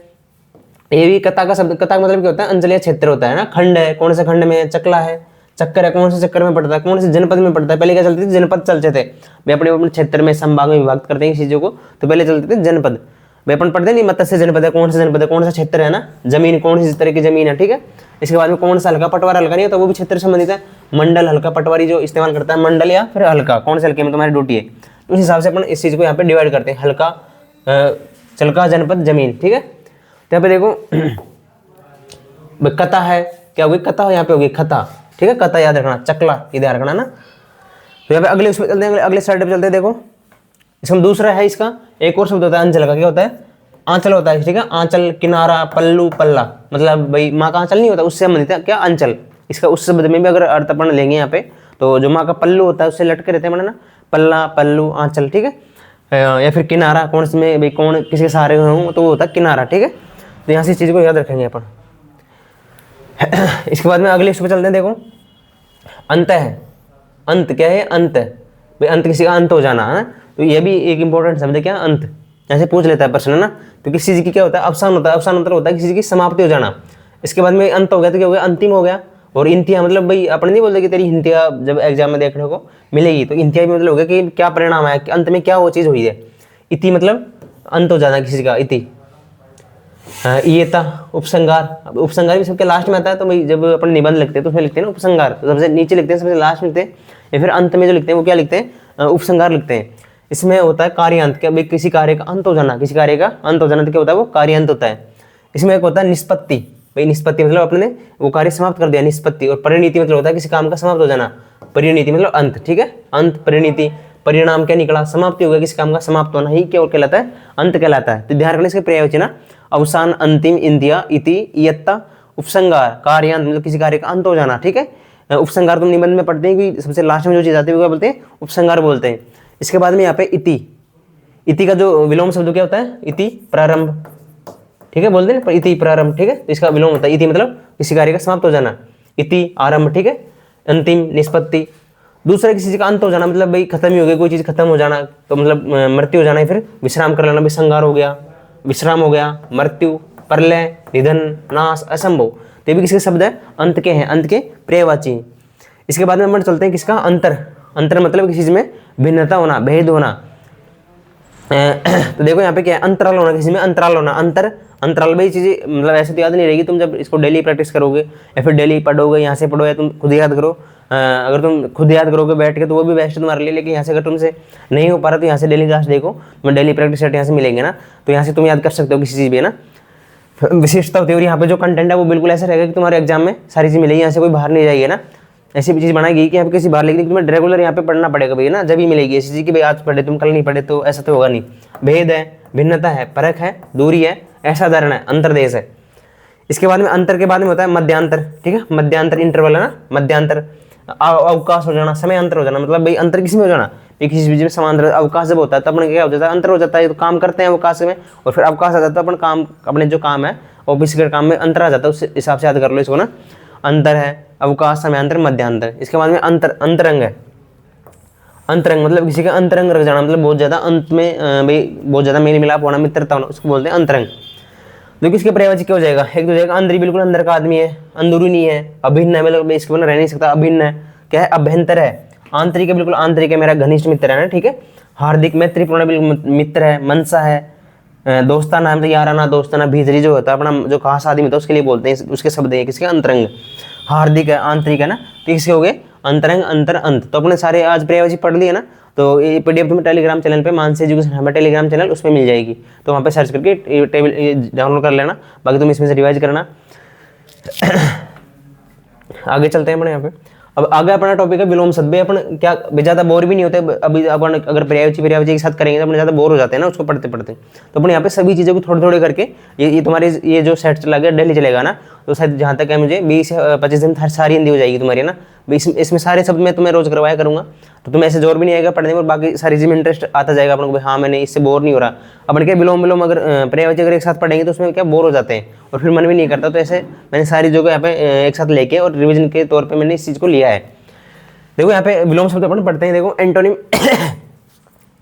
ये भी कता का शब्द, कता का मतलब क्या होता है, अंचल या क्षेत्र होता है ना। खंड है, कौन से खंड में, चकला है, चक्कर है, कौन से चक्कर में पड़ता है, कौन से जनपद में पड़ता है। पहले क्या चलते थे, जनपद चलते थे भाई, अपने अपने क्षेत्र में संभाग में विभाग करते हैं चीजों को, तो पहले चलते थे जनपद। भाई अपन पढ़ते नहीं, मत्स्य जनपद है, कौन सा जनपद है, कौन सा क्षेत्र है ना, जमीन कौन सी तरह की जमीन है, ठीक है। इसके बाद में कौन सा हल्का, पटवार हल्का नहीं होता, वो भी क्षेत्र से संबंधित है। मंडल, हल्का, पटवारी जो इस्तेमाल करता है, मंडल या फिर हल्का, कौन से हल्के में तुम्हारी ड्यूटी है, तो उस हिसाब से अपन इस चीज को यहाँ पे डिवाइड करते हैं, हल्का, चलका, जनपद, जमीन, ठीक है। तो यहाँ पे देखो कथा है, क्या होगी, कथा यहाँ पे होगी खता, ठीक है, कथा याद रखना, चकला ये ध्यान रखना ना। तो यहाँ पे अगले उसमें चलते हैं, अगले स्लाइड पे चलते हैं। देखो इसमें दूसरा है, इसका एक और शब्द होता है अंचल का, क्या होता है, आंचल होता है, ठीक है। आंचल, किनारा, पल्लू, पल्ला, मतलब भाई माँ का आंचल नहीं होता, उससे संबंधित है क्या, अंचल। इसका उस शब्द में भी अगर अर्थ अपन लेंगे यहाँ पे, तो जो माँ का पल्लू होता है उससे लटके रहते हैं ना, पल्ला, पल्लू, आंचल, ठीक है। या फिर किनारा, कौन से भाई कौन किसके सहारे हूँ, तो वो होता है किनारा, ठीक है। तो यहाँ से इस चीज़ को याद रखेंगे अपन। इसके बाद में अगले इस पे चलते हैं। देखो अंत है, अंत क्या है, अंत भाई, अंत किसी का अंत हो जाना है, तो ये भी एक इंपॉर्टेंट शब्द है, क्या, अंत। ऐसे पूछ लेता है प्रश्न, है ना, तो किसी चीज की क्या होता है, अवसान होता है, अवसान मतलब होता है किसी चीज की समाप्ति हो जाना। इसके बाद में अंत हो गया तो क्या हो गया, अंतिम हो गया। और इंतिहा मतलब भाई अपन नहीं बोलते कि तेरी इंतिहा जब एग्जाम में देखने को मिलेगी, तो इंतिहा भी मतलब हो गया कि क्या परिणाम है, अंत में क्या वो चीज हुई है। इति मतलब अंत हो जाना किसी का, इति। ये था उपसंहार। अब उपसंहार भी सबके लास्ट में आता है, तो भाई जब अपन निबंध लिखते हैं तो उसमें लिखते हैं ना उपसंहार, तो सबसे नीचे लिखते हैं, सबसे लास्ट में लिखते हैं, या फिर अंत में जो लिखते हैं वो क्या लिखते हैं, उपसंहार लिखते हैं। इसमें होता है कार्यांत, क्या भाई किसी कार्य का अंत हो जाना, किसी कार्य का अंत हो जाना तो क्या होता है, वो कार्यांत होता है। इसमें एक होता है निष्पत्ति, भाई निष्पत्ति मतलब अपने ने वो कार्य समाप्त कर दिया, निष्पत्ति। और परिणीति मतलब होता है किसी काम का समाप्त हो जाना, परिणीति मतलब अंत, ठीक है, अंत परिणीति। परिणाम क्या निकला, समाप्ति हो गया, किसी काम का समाप्त होना ही क्या और कहलाता है, अंत कहलाता है। तो ध्यान रखना इसके पर्यायवाची ना, अवसान, अंतिम, इंदिया, इति, इयत्ता, उपसंहार, कार्यांत मतलब किसी कार्य का अंत हो जाना, ठीक है। उपसंहार तुम निबंध में पढ़ते हैं कि सबसे लास्ट में जो चीज आती है वो क्या बोलते हैं, उपसंहार बोलते हैं। इसके बाद में यहाँ पे इति, इति का जो विलोम शब्द क्या होता है, इति प्रारंभ, ठीक है, बोलते हैं इति प्रारंभ, ठीक है, तो इसका विलोम होता है इति मतलब किसी कार्य का समाप्त हो जाना, इति आरंभ, ठीक है। अंतिम निष्पत्ति, दूसरा किसी चीज का अंत हो जाना मतलब भाई खत्म ही हो गया, कोई चीज खत्म हो जाना, तो मतलब मृत्यु हो जाना है, फिर विश्राम कर लेना, भाई संहार हो गया, विश्राम हो गया, मृत्यु, प्रलय, निधन, नाश, असंभव, तो ये भी किसके शब्द है, अंत के हैं, अंत के पर्यायवाची। इसके बाद में हम चलते हैं किसका, अंतर। अंतर मतलब किसी चीज में भिन्नता होना, भेद होना। तो देखो यहाँ पे क्या है, अंतराल होना, किसी में अंतराल होना, अंतर, अंतराल भाई चीजें मतलब ऐसे तो याद नहीं रहेगी, तुम जब इसको डेली प्रैक्टिस करोगे या फिर डेली पढ़ोगे, यहाँ से पढ़ो या तुम खुद याद करो। अगर तुम खुद याद करोगे बैठ के तो वो भी बेस्ट है तुम्हारे लिए, लेकिन यहाँ से अगर तुमसे नहीं हो पा रहा तो यहाँ से डेली क्लास देखो, मैं डेली प्रैक्टिस सेट यहाँ से मिलेंगे ना, तो यहाँ से तुम याद कर सकते हो किसी चीज़ भी, है ना। विशिष्टता होती है, और यहाँ पे जो कंटेंट है वो बिल्कुल ऐसा रहेगा कि तुम्हारे एग्जाम में सारी चीज़ मिलेगी, यहाँ से कोई बाहर नहीं जाएगी ना। ऐसी भी चीज़ बनाएगी कि यहाँ पे किसी बाहर, लेकिन तुम्हें रेगुलर यहाँ पे पढ़ना पड़ेगा भैया ना, जब ही मिलेगी ऐसी चीज़ कि भाई आज पढ़े तुम कल नहीं पढ़े, तो ऐसा तो होगा नहीं। भेद है, भिन्नता है, परख है, दूरी है, असाधारण है, अंतर्देश है। इसके बाद में अंतर के बाद में होता है मध्यांतर, ठीक है, मध्यांतर इंटरवल है ना, मध्यांतर अवकाश हो जाना, समय अंतर हो जाना, मतलब भाई अंतर किसी में हो जाना, किसी चीज में समांतर अवकाश जब होता है तब क्या हो जाता है, अंतर हो जाता है, तो काम करते हैं अवकाश में, और फिर अवकाश आ जाता है, अपन काम अपने जो काम है ऑफिस के काम में अंतर आ जाता है, उस हिसाब से याद कर लो इसको ना। अंतर है, अवकाश, समयांतर, मध्यांतर। इसके बाद में अंतरंग है, अंतरंग मतलब किसी का अंतरंग रख जाना, मतलब बहुत ज्यादा अंत में भाई बहुत ज्यादा मेल मिलाप होना, मित्रता होना, उसको बोलते हैं अंतरंग। देखो इसके पर्यायवाची क्या हो जाएगा, एक तो जाएगा अंदर, बिल्कुल अंदर का आदमी है, अंदरूनी है, अभिन्न है, मतलब इसके बिना रह नहीं सकता, अभिन्न है, क्या है, अभ्यंतर है, आंतरिक है, बिल्कुल आंतरिक है, मेरा घनिष्ठ मित्र है ना, ठीक है। हार्दिक, मैत्रीपूर्ण, बिल्कुल मित्र है, मनसा है, दोस्ताना है, मतलब याराना, दोस्ताना, भीतरी जो होता है अपना, जो खास आदमी होता है उसके लिए बोलते हैं, उसके शब्द है किसके, अंतरंग। हार्दिक है, आंतरिक है ना, तो किसके हो गए, अंतरंग, अंतर, अंत। तो अपने सारे आज पर्यायवाची पढ़ लिए ना, तो ये पीडीएफ तुम्हें टेलीग्राम चैनल पे, मानसी एजुकेशन हमारा टेलीग्राम चैनल, उसमें मिल जाएगी, तो वहाँ पे सर्च करके टेबल डाउनलोड कर लेना, बाकी तुम इसमें से रिवाइज करना। आगे चलते हैं अपने यहाँ पे। अब आगे अपना टॉपिक है विलोम शब्द। अपन क्या ज़्यादा बोर भी नहीं होते अभी, अपन अगर पर्यायवाची के साथ करेंगे तो अपन ज़्यादा बोर हो जाते हैं ना उसको पढ़ते पढ़ते, तो अपन यहाँ पे सभी चीज़ों को थोड़े थोड़े करके, ये तुम्हारे ये जो सेट चला गया डेली चलेगा ना, तो शायद जहाँ तक है मुझे 20 से 25 दिन सारी हिंदी हो जाएगी तुम्हारी ना। इसमें सारे शब्द मैं तुम्हें रोज करवाया करूँगा, तो तुम्हें ऐसे जोर भी नहीं आएगा पढ़ने में, और बाकी सारी चीज़ में इंटरेस्ट आता जाएगा अपन को, हाँ मैंने इससे बोर नहीं हो रहा। अपन क्या विलोम अगर पर्यायवाची अगर एक साथ पढ़ेंगे तो उसमें क्या बोर हो जाते हैं और फिर मन भी नहीं करता, तो ऐसे मैंने सारी जगह यहाँ पे एक साथ लेके और रिविजन के तौर पर मैंने इस चीज़ को लिया है। देखो यहाँ पे विलोम शब्द अपन पढ़ते हैं, देखो एंटोनिम।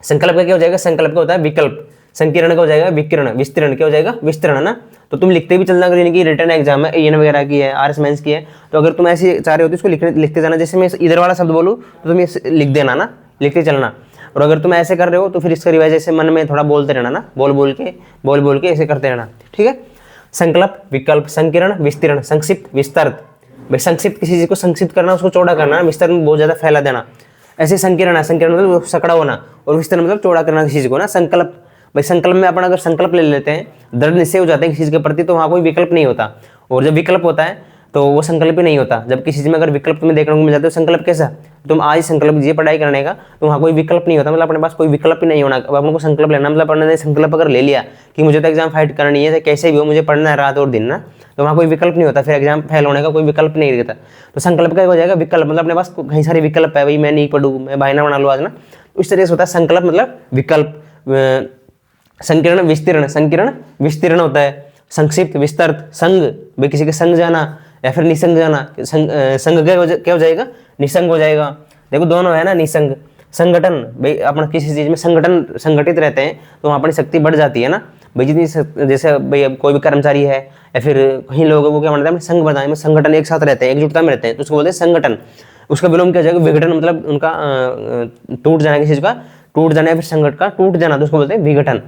संकल्प का क्या हो जाएगा, संकल्प का होता है विकल्प, संकीर्ण का हो जाएगा विकिरण, विस्तृण क्या हो जाएगा, विस्तृण है ना। तो तुम लिखते भी चलना, अगर की रिटर्न एग्जाम है, एएन वगैरह की है, आरएस मेंस की है, तो अगर तुम ऐसे चाह रहे हो तो इसको लिखते जाना, जैसे मैं इधर वाला शब्द बोलूँ तो तुम ये लिख देना ना, लिखते चलना। और अगर तुम ऐसे कर रहे हो तो फिर इसका रिवाइज ऐसे मन में थोड़ा बोलते रहना ना, बोल बोल के ऐसे करते रहना, ठीक है। संकल्प, विकल्प, संकीर्ण, विस्तृण, संक्षिप्त, विस्तृत। भाई संक्षिप्त किसी चीज को संक्षिप्त करना, उसको चौड़ा करना, विस्तार में बहुत ज्यादा फैला देना, ऐसे संकीर्ण है, संकीर्ण मतलब सकड़ा होना, और विस्तार मतलब चौड़ा करना किसी चीज को ना। संकल्प, भाई संकल्प में अपन अगर संकल्प ले लेते हैं, दृढ़ निश्चय हो जाते हैं किसी चीज के प्रति, तो वहाँ कोई विकल्प नहीं होता, और जब विकल्प होता है तो वो संकल्प ही नहीं होता। जब किसी चीज में अगर विकल्प तुम्हें देखने को मिल जाता है, संकल्प कैसा, तुम आज संकल्प कीजिए पढ़ाई करने का, तो वहाँ कोई विकल्प नहीं होता, मतलब अपने पास कोई विकल्प ही नहीं होना। अब अपन को संकल्प लेना मतलब अपने संकल्प अगर ले लिया कि मुझे तो एग्जाम फाइट करनी है, कैसे भी हो मुझे पढ़ना है रात और दिन ना, तो वहाँ कोई विकल्प नहीं होता, फिर एग्जाम फेल होने का कोई विकल्प नहीं रहता। तो संकल्प का हो जाएगा विकल्प, मतलब अपने पास कई सारे विकल्प है, भाई मैं नहीं पढ़ूँ, मैं बहाना बना लूँ आज ना, इस तरह से होता है संकल्प मतलब विकल्प। संकीर्ण, विस्तीर्ण, संकीर्ण विस्तीर्ण होता है, संक्षिप्त, विस्तृत, संग, भाई किसी के संग जाना, या फिर निसंग जाना, संग क्या हो जाएगा, निसंग हो जाएगा। देखो दोनों है ना, निसंग संगठन, भाई अपना किसी चीज में संगठन संगठित रहते हैं तो वहाँ अपनी शक्ति बढ़ जाती है ना भाई। जितनी जैसे भाई अब कोई भी कर्मचारी है या फिर कहीं लोग वो क्या मानते हैं संघ बनाए में, संगठन एक साथ रहते हैं, एकजुटता में रहते हैं, तो उसको बोलते हैं संगठन। उसका विलोम क्या हो जाएगा, विघटन, मतलब उनका टूट जाना, किसी चीज का टूट जाना या फिर संगठन का टूट जाना, तो उसको बोलते हैं विघटन।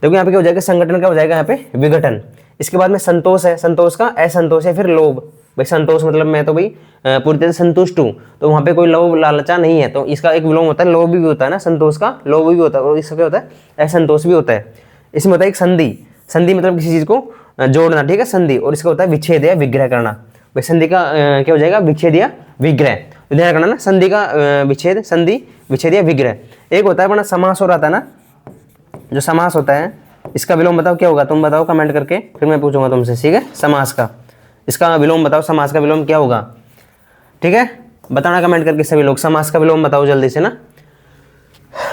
देखो यहाँ पे क्या हो जाएगा, संगठन का हो जाएगा यहाँ पे विघटन। इसके बाद में संतोष है, संतोष का असंतोष है, फिर लोभ। भाई संतोष मतलब मैं तो भाई पूरी तरह संतुष्ट हूँ, तो वहाँ पे कोई लोभ लालचा नहीं है, तो इसका एक विलोम होता है, लोभ भी होता है ना, संतोष का लोभ भी होता है, और इसका क्या होता है, असंतोष भी होता है। इसमें होता है एक संधि, संधि मतलब किसी चीज को जोड़ना, ठीक है, संधि। और इसका होता है विच्छेद या विग्रह करना। भाई संधि का क्या हो जाएगा, विच्छेद या विग्रह, ध्यान करना ना, संधि का विच्छेद, संधि विच्छेद या विग्रह। एक होता है अपना समास हो रहा था ना, जो समास होता है इसका विलोम बताओ क्या होगा, तुम बताओ कमेंट करके, फिर मैं पूछूंगा तुमसे, ठीक है। समास का इसका विलोम बताओ, समास का विलोम क्या होगा, ठीक है, बताना कमेंट करके सभी लोग, समास का विलोम बताओ जल्दी से ना।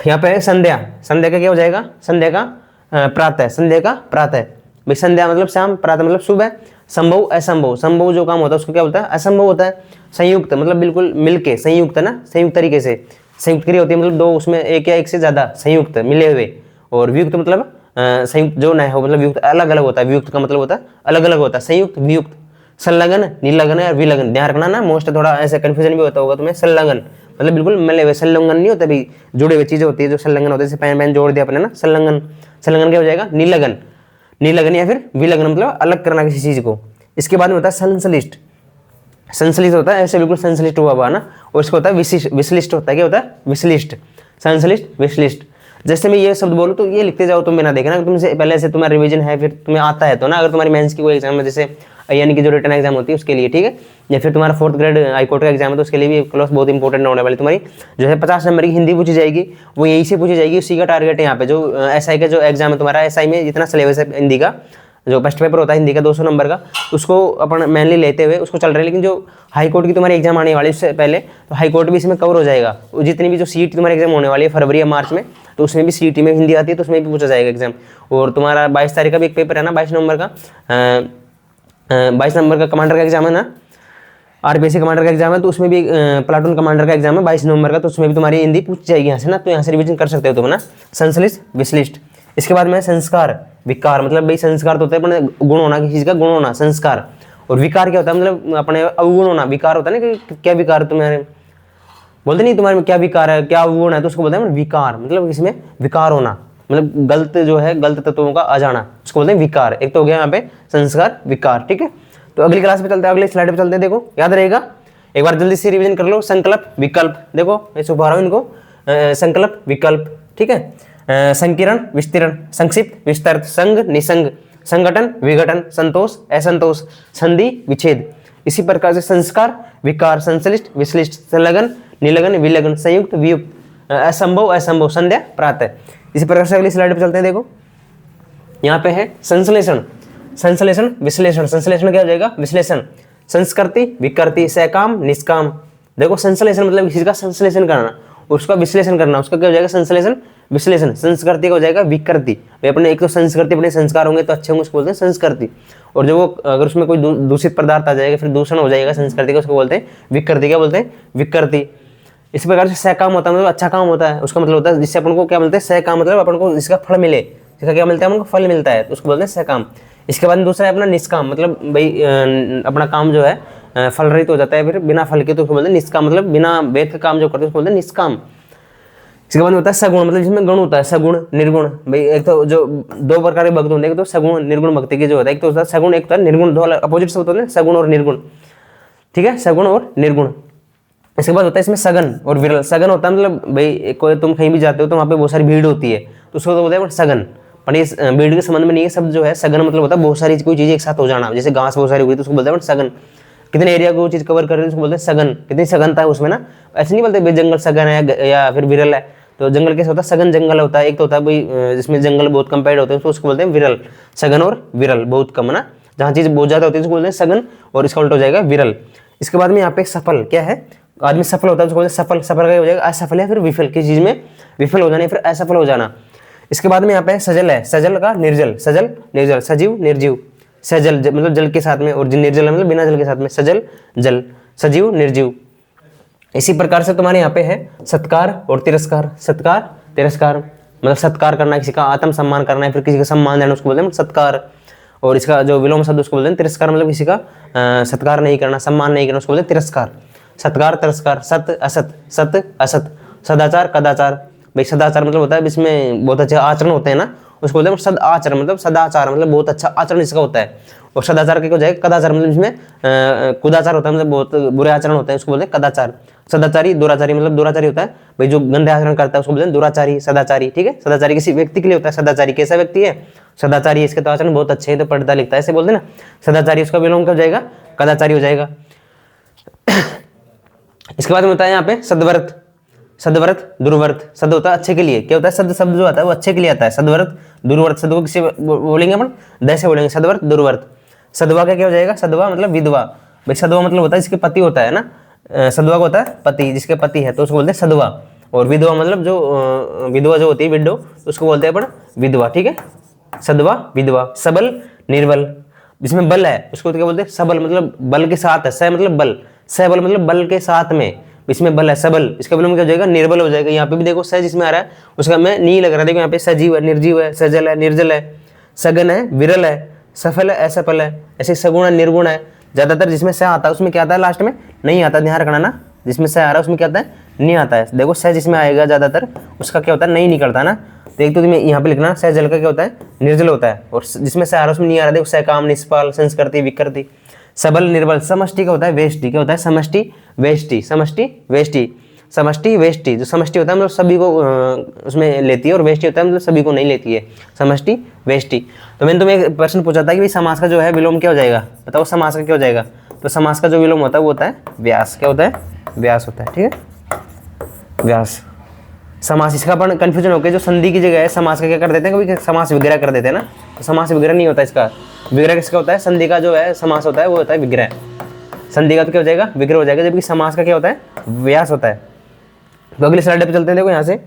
यहाँ पे है संध्या, संध्या का क्या हो जाएगा, संध्या का प्रातः, संध्या का प्रातः। भाई संध्या मतलब शाम, प्रातः मतलब सुबह। संभव असंभव, संभव जो काम होता है उसको क्या बोलता है, असंभव होता है। संयुक्त मतलब बिल्कुल मिलके, संयुक्त है ना, संयुक्त तरीके से, संयुक्त क्रिया होती है मतलब दो, उसमें एक या एक से ज्यादा, संयुक्त मिले हुए। और वियुक्त मतलब संयुक्त जो न हो, मतलब वियुक्त अलग अलग होता है, वियुक्त का मतलब होता है अलग अलग होता है, संयुक्त वियुक्त। संलग्न, निलग्न और विलग्न, ध्यान रखना ना, मोस्ट थोड़ा ऐसे कंफ्यूजन भी होता होगा तुम्हें। संलग्न मतलब बिल्कुल मिले हुए, संलग्न नहीं होता भाई, जुड़े हुए चीजें होती है जो संलग्न होते हैं, जैसे पेन पेन जोड़ दिया अपने ना, संलग्न। संलग्न क्या हो जाएगा, निलग्न, निलग्न या फिर विलग्न मतलब अलग करना किसी चीज को। इसके बाद में होता है संश्लिष्ट, संश्लिष्ट होता है ऐसे बिल्कुल संश्लिष्ट हुआ हुआ ना, और इसको होता है विशिष्ट, विश्लिष्ट होता है, क्या होता है, विश्लिष्ट, संश्लिष्ट विश्लिष्ट। जैसे मैं ये शब्द बोलूँ तो ये लिखते जाओ तुम, बिना देखना, तुमसे पहले से तुम्हारा रिवीजन है, फिर तुम्हें आता है तो ना, अगर तुम्हारी मेंस की कोई एग्जाम है, जैसे यानी कि जो रिटन एग्जाम होती है उसके लिए, ठीक है, या फिर तुम्हारा 4th ग्रेड हाईकोर्ट का एग्जाम है तो उसके लिए भी क्लास बहुत इंपॉर्टेंट होने वाली। तुम्हारी जो है 50 नंबर की हिंदी पूछी जाएगी, वो यहीं से पूछी जाएगी, उसी का टारगेट है यहाँ पे। जो एसआई का जो एग्जाम है तुम्हारा, एसआई में जितना सिलेबस है हिंदी का, जो फर्स्ट पेपर होता है हिंदी का 200 नंबर का, उसको अपन मेनली लेते हुए उसको चल रहे हैं। लेकिन जो हाई कोर्ट की तुम्हारी एग्जाम आने वाली है उससे पहले, तो हाई कोर्ट भी इसमें कवर हो जाएगा। जितनी भी जो सीट तुम्हारी एग्जाम होने वाली है फरवरी या मार्च में, तो उसमें भी सीट में हिंदी आती है, तो उसमें भी पूछा जाएगा एग्जाम। और तुम्हारा 22 तारीख का भी एक पेपर है ना, 22 नंबर का, 22 नंबर का कमांडर का एग्जाम है ना, आरपीएससी कमांडर का एग्जाम है, तो उसमें भी प्लाटून कमांडर का एग्जाम है 22 नवंबर का, तो उसमें भी तुम्हारी हिंदी पूछ जाएगी यहाँ से ना, तो यहाँ से रिवीजन कर सकते हो तुम ना, संश्लिष्ट विश्लिष्ट। इसके बाद में संस्कार विकार, मतलब भाई संस्कार तो होता है अपने गुण होना, किसी चीज का गुण होना, संस्कार। और विकार क्या होता है, मतलब अपने अवगुण होना। विकार होता है ना कि क्या विकार तुम्हारे, बोलते नहीं तुम्हारे में क्या विकार है, क्या अवगुण है, तो उसको बोलते हैं विकार, मतलब इसमें विकार होना, मतलब गलत जो है, गलत तत्वों का आ जाना, उसको बोलते हैं विकार। एक तो हो गया यहाँ पे संस्कार विकार, ठीक है। तो अगली क्लास पे चलते हैं, अगली स्लाइड पे चलते हैं। देखो याद रहेगा, एक बार जल्दी से रिवीजन कर लो। संकल्प विकल्प, देखो मैं सुबह रहा हूँ इनको, संकल्प विकल्प, ठीक है। संकीर्ण विस्तीर्ण, संक्षिप्त विस्तृत, संघ निसंग, संगठन विघटन, संतोष असंतोष, संधि विच्छेद। इसी प्रकार से संस्कार विकार, संश्लिष्ट विश्लिष्ट, संलग्न निलग्न विलग्न, संयुक्त वियुक्त, असंभव असंभव, संध्या प्रातः। इसी प्रकार से अगली स्लाइड पे चलते हैं। देखो यहाँ पे है संश्लेषण, संश्लेषण विश्लेषण। संश्लेषण क्या हो जाएगा, विश्लेषण। संस्कृति विकृति, सकाम निष्काम। देखो संश्लेषण मतलब किसी का संश्लेषण करना, उसका विश्लेषण करना, उसका क्या हो जाएगा, संश्लेषण विश्लेषण। संस्कृति का हो जाएगा विकृति, वे अपने एक तो संस्कृति अपने संस्कार होंगे तो अच्छे होंगे, उसको बोलते हैं संस्कृति। और जो वो अगर उसमें कोई दूषित पदार्थ आ जाएगा, फिर दूषण हो जाएगा संस्कृति का, उसको बोलते हैं विकृति। क्या बोलते हैं, विकृति। इस प्रकार से सकाम होता है मतलब अच्छा काम होता है, उसका मतलब होता है जिससे अपन को क्या बोलते हैं, सकाम मतलब अपन को जिसका फल मिले, जिसका क्या मिलता है, अपन को फल मिलता है, तो उसको बोलते हैं सकाम। इसके बाद दूसरा है अपना निष्काम, मतलब भाई अपना काम जो है फल रहित हो जाता है, फिर बिना फल के, तो उसको बोलते हैं निष्काम, मतलब बिना वेद का काम जो करते हैं उसको बोलते हैं निष्काम। इसके बाद होता है सगुण, मतलब जिसमें गुण होता है, सगुण निर्गुण। भाई एक तो जो दो प्रकार के भक्त होते हैं, तो सगुण निर्गुण भक्ति के जो होता है, एक तो होता है सगुण, एक होता है निर्गुण, दो अपोजिट शब्द होते हैं, सगुण और निर्गुण, ठीक है, सगुण और निर्गुण। इसके बाद होता है इसमें सगन और विरल। सगन होता है मतलब भाई कोई तुम कहीं भी जाते हो तो वहाँ पे बहुत सारी भीड़ होती है, तो उसको तो बोलते हैं सगन। पर इस भीड़ के संबंध में नहीं है शब्द जो है, सगन मतलब होता है बहुत सारी कोई चीज़ एक साथ हो जाना, जैसे घास बहुत सारी हुई तो उसको बोलते हैं सगन। कितने एरिया को चीज़ कवर कर रहे हैं उसको बोलते हैं सगन, कितनी सघनता है उसमें ना। ऐसे नहीं बोलते भाई जंगल सगन है या फिर विरल है, तो जंगल कैसे होता है, सघन जंगल होता है। एक तो होता है भाई जिसमें जंगल बहुत कम पेड़ होते हैं, तो उसको बोलते हैं विरल। सघन और विरल बहुत कम ना, जहाँ चीज़ बहुत ज़्यादा होती है उसको बोलते हैं सघन, और इसका उल्टा हो जाएगा विरल। इसके बाद में यहाँ पे सफल क्या है, आदमी सफल होता है उसको बोलते हैं सफल। सफल का हो जाएगा असफल या फिर विफल, किसी चीज़ में विफल हो जाना या फिर असफल हो जाना। इसके बाद में यहाँ पे सजल है, सजल का निर्जल, सजल निर्जल, सजीव निर्जीव, सजल मतलब जल के साथ में, और निर्जल मतलब बिना जल के साथ में, सजल जल, सजीव निर्जीव। इसी प्रकार से तुम्हारे यहाँ पे है सत्कार और तिरस्कार। सत्कार तिरस्कार मतलब सत्कार करना, किसी का आत्म सम्मान करना है, फिर किसी का सम्मान देना, उसको बोलते हैं सत्कार। और इसका जो विलोम शब्द उसको बोलते हैं तिरस्कार, मतलब किसी का सत्कार नहीं करना, सम्मान नहीं करना, उसको बोलते हैं तिरस्कार। सत्कार तिरस्कार, सत असत, सत असत, सदाचार कदाचार। भाई सदाचार मतलब होता है इसमें बहुत अच्छे आचरण होते हैं ना, उसको बोलते हैं सद आचरण, मतलब सदाचार मतलब बहुत अच्छा आचरण इसका होता है। और सदाचार के हो जाएगा कदाचार, मतलब इसमें कुदाचार होता है, मतलब बहुत बुरे आचरण होते हैं, उसको बोलते हैं कदाचार। सदाचारी दुराचारी मतलब दुराचारी होता है भाई जो गंदे आचरण करता है, उसको बोलते हैं दुराचारी सदाचारी। ठीक है, सदाचारी किसी व्यक्ति के लिए होता है। सदाचारी कैसा व्यक्ति है? सदाचारी, इसके तो आचरण बहुत अच्छे है, तो पढ़ता लिखता है, ऐसे बोलते हैं ना सदाचारी। उसका विलोम क्या हो जाएगा? कदाचारी हो जाएगा। इसके बाद में होता है यहाँ पे सद्व्रत। सद्व्रत दुर्व्रत, सद होता है अच्छे के लिए, क्या होता है? सद शब्द जो आता है वो अच्छे के लिए आता है। सद्व्रत दुर्व्रत, सद को किसी बोलेंगे अपन द से बोलेंगे, सद्व्रत दुर्व्रत। सदवा का क्या हो जाएगा? सदवा मतलब विधवा। भाई सदवा मतलब होता है जिसके पति होता है ना, सदवा को होता है पति, जिसके पति है तो उसको बोलते हैं सदवा। और विधवा मतलब जो विधवा जो होती है विडो, उसको बोलते हैं अपन विधवा। ठीक है, सदवा विधवा। सबल निर्बल, जिसमें बल है उसको क्या बोलते हैं? सबल मतलब बल के साथ है, स मतलब बल, सबल मतलब बल के साथ में, इसमें बल है सबल। इसका विलोम क्या हो जाएगा? निर्बल हो जाएगा। यहाँ पे भी देखो स जिसमें आ रहा है उसका मैं नहीं लग रहा है, देखो यहाँ पे सजीव है, निर्जीव है, सजल है, निर्जल है, सघन है, विरल है, सफल है, असफल है, ऐसे सगुण है, निर्गुण है। ज्यादातर जिसमें स आता है उसमें क्या आता है? लास्ट में नहीं आता, ध्यान रखना ना, जिसमें स आ रहा है उसमें क्या आता है? नहीं आता है। देखो स जिसमें आएगा ज्यादातर उसका क्या होता है? नहीं निकलता ना। तो एक तो तुम्हें यहाँ पे लिखना स जल का क्या होता है? निर्जल होता है। और जिसमें स आ रहा है उसमें नहीं आ रहा, देखो स काम निष्पाल संस्कृति विकृति। सबल निर्बल, समष्टि का होता है वेष्टि, क्या होता है? समष्टि वेष्टि, समष्टि वेष्टि, समष्टि वेष्टि। जो समष्टि होता है मतलब सभी को उसमें लेती है, और वेष्टि होता है मतलब सभी को नहीं लेती है, समष्टि वेष्टि। तो मैंने तुम्हें एक प्रश्न पूछा था कि भाई समास का जो है विलोम क्या हो जाएगा? बताओ समास का क्या हो जाएगा? तो समास का जो विलोम होता है वो होता है व्यास। क्या होता है? व्यास होता है। ठीक है, व्यास। समास, इसका अपन कंफ्यूजन होकर जो संधि की जगह है समास का क्या कर देते हैं, कभी समास विग्रह कर देते हैं ना, तो समास विग्रह नहीं होता इसका। विग्रह किसका होता है? संधि का जो है समास होता है वो होता है विग्रह। संधि का तो क्या हो जाएगा? विग्रह हो जाएगा, जबकि समास का क्या होता है? व्यास होता है। तो अगले स्लाइड पे चलते हैं, देखो यहाँ से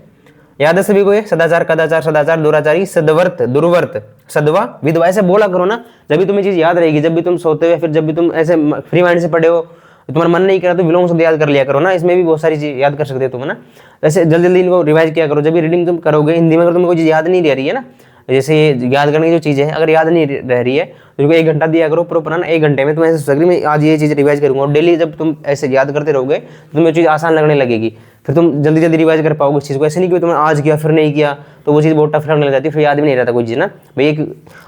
याद है सभी को ये सदाचार कदाचार, सदाचार दुराचारी, सद्वर्त दुर्वर्त, सदवा विधवा, ऐसे बोला करो ना, जब भी तुम्हें चीज याद रहेगी। जब भी तुम सोते हुए, फिर जब भी तुम ऐसे फ्री माइंड से पढ़े हो, तुम्हारा मन नहीं करा तो विलोम शब्द याद कर लिया करो ना, इसमें भी बहुत सारी चीज याद कर सकते हो तुम ना। ऐसे जल्दी जल्दी इनको रिवाइज किया करो। जब भी रीडिंग तुम करोगे हिंदी में, अगर तुम्हें कोई चीज याद नहीं रह रही है ना, जैसे याद करने की जो चीज़ है अगर याद नहीं रह रही है तो उनको 1 घंटा दिया करो प्रॉपर ना। 1 घंटे में तुम ऐसे सोच मैं आज ये चीज़ रिवाइज करूँगा, और डेली जब तुम ऐसे याद करते रहोगे तो तुम्हें चीज़ आसान लगने लगेगी, फिर तुम जल्दी जल्दी रिवाइज कर पाओगे उस चीज़ को। ऐसे नहीं कि तुमने आज किया फिर नहीं किया तो वो चीज़ बहुत टफ लगने लग जाती है, फिर याद भी नहीं रहता कोई चीज़ ना। भाई एक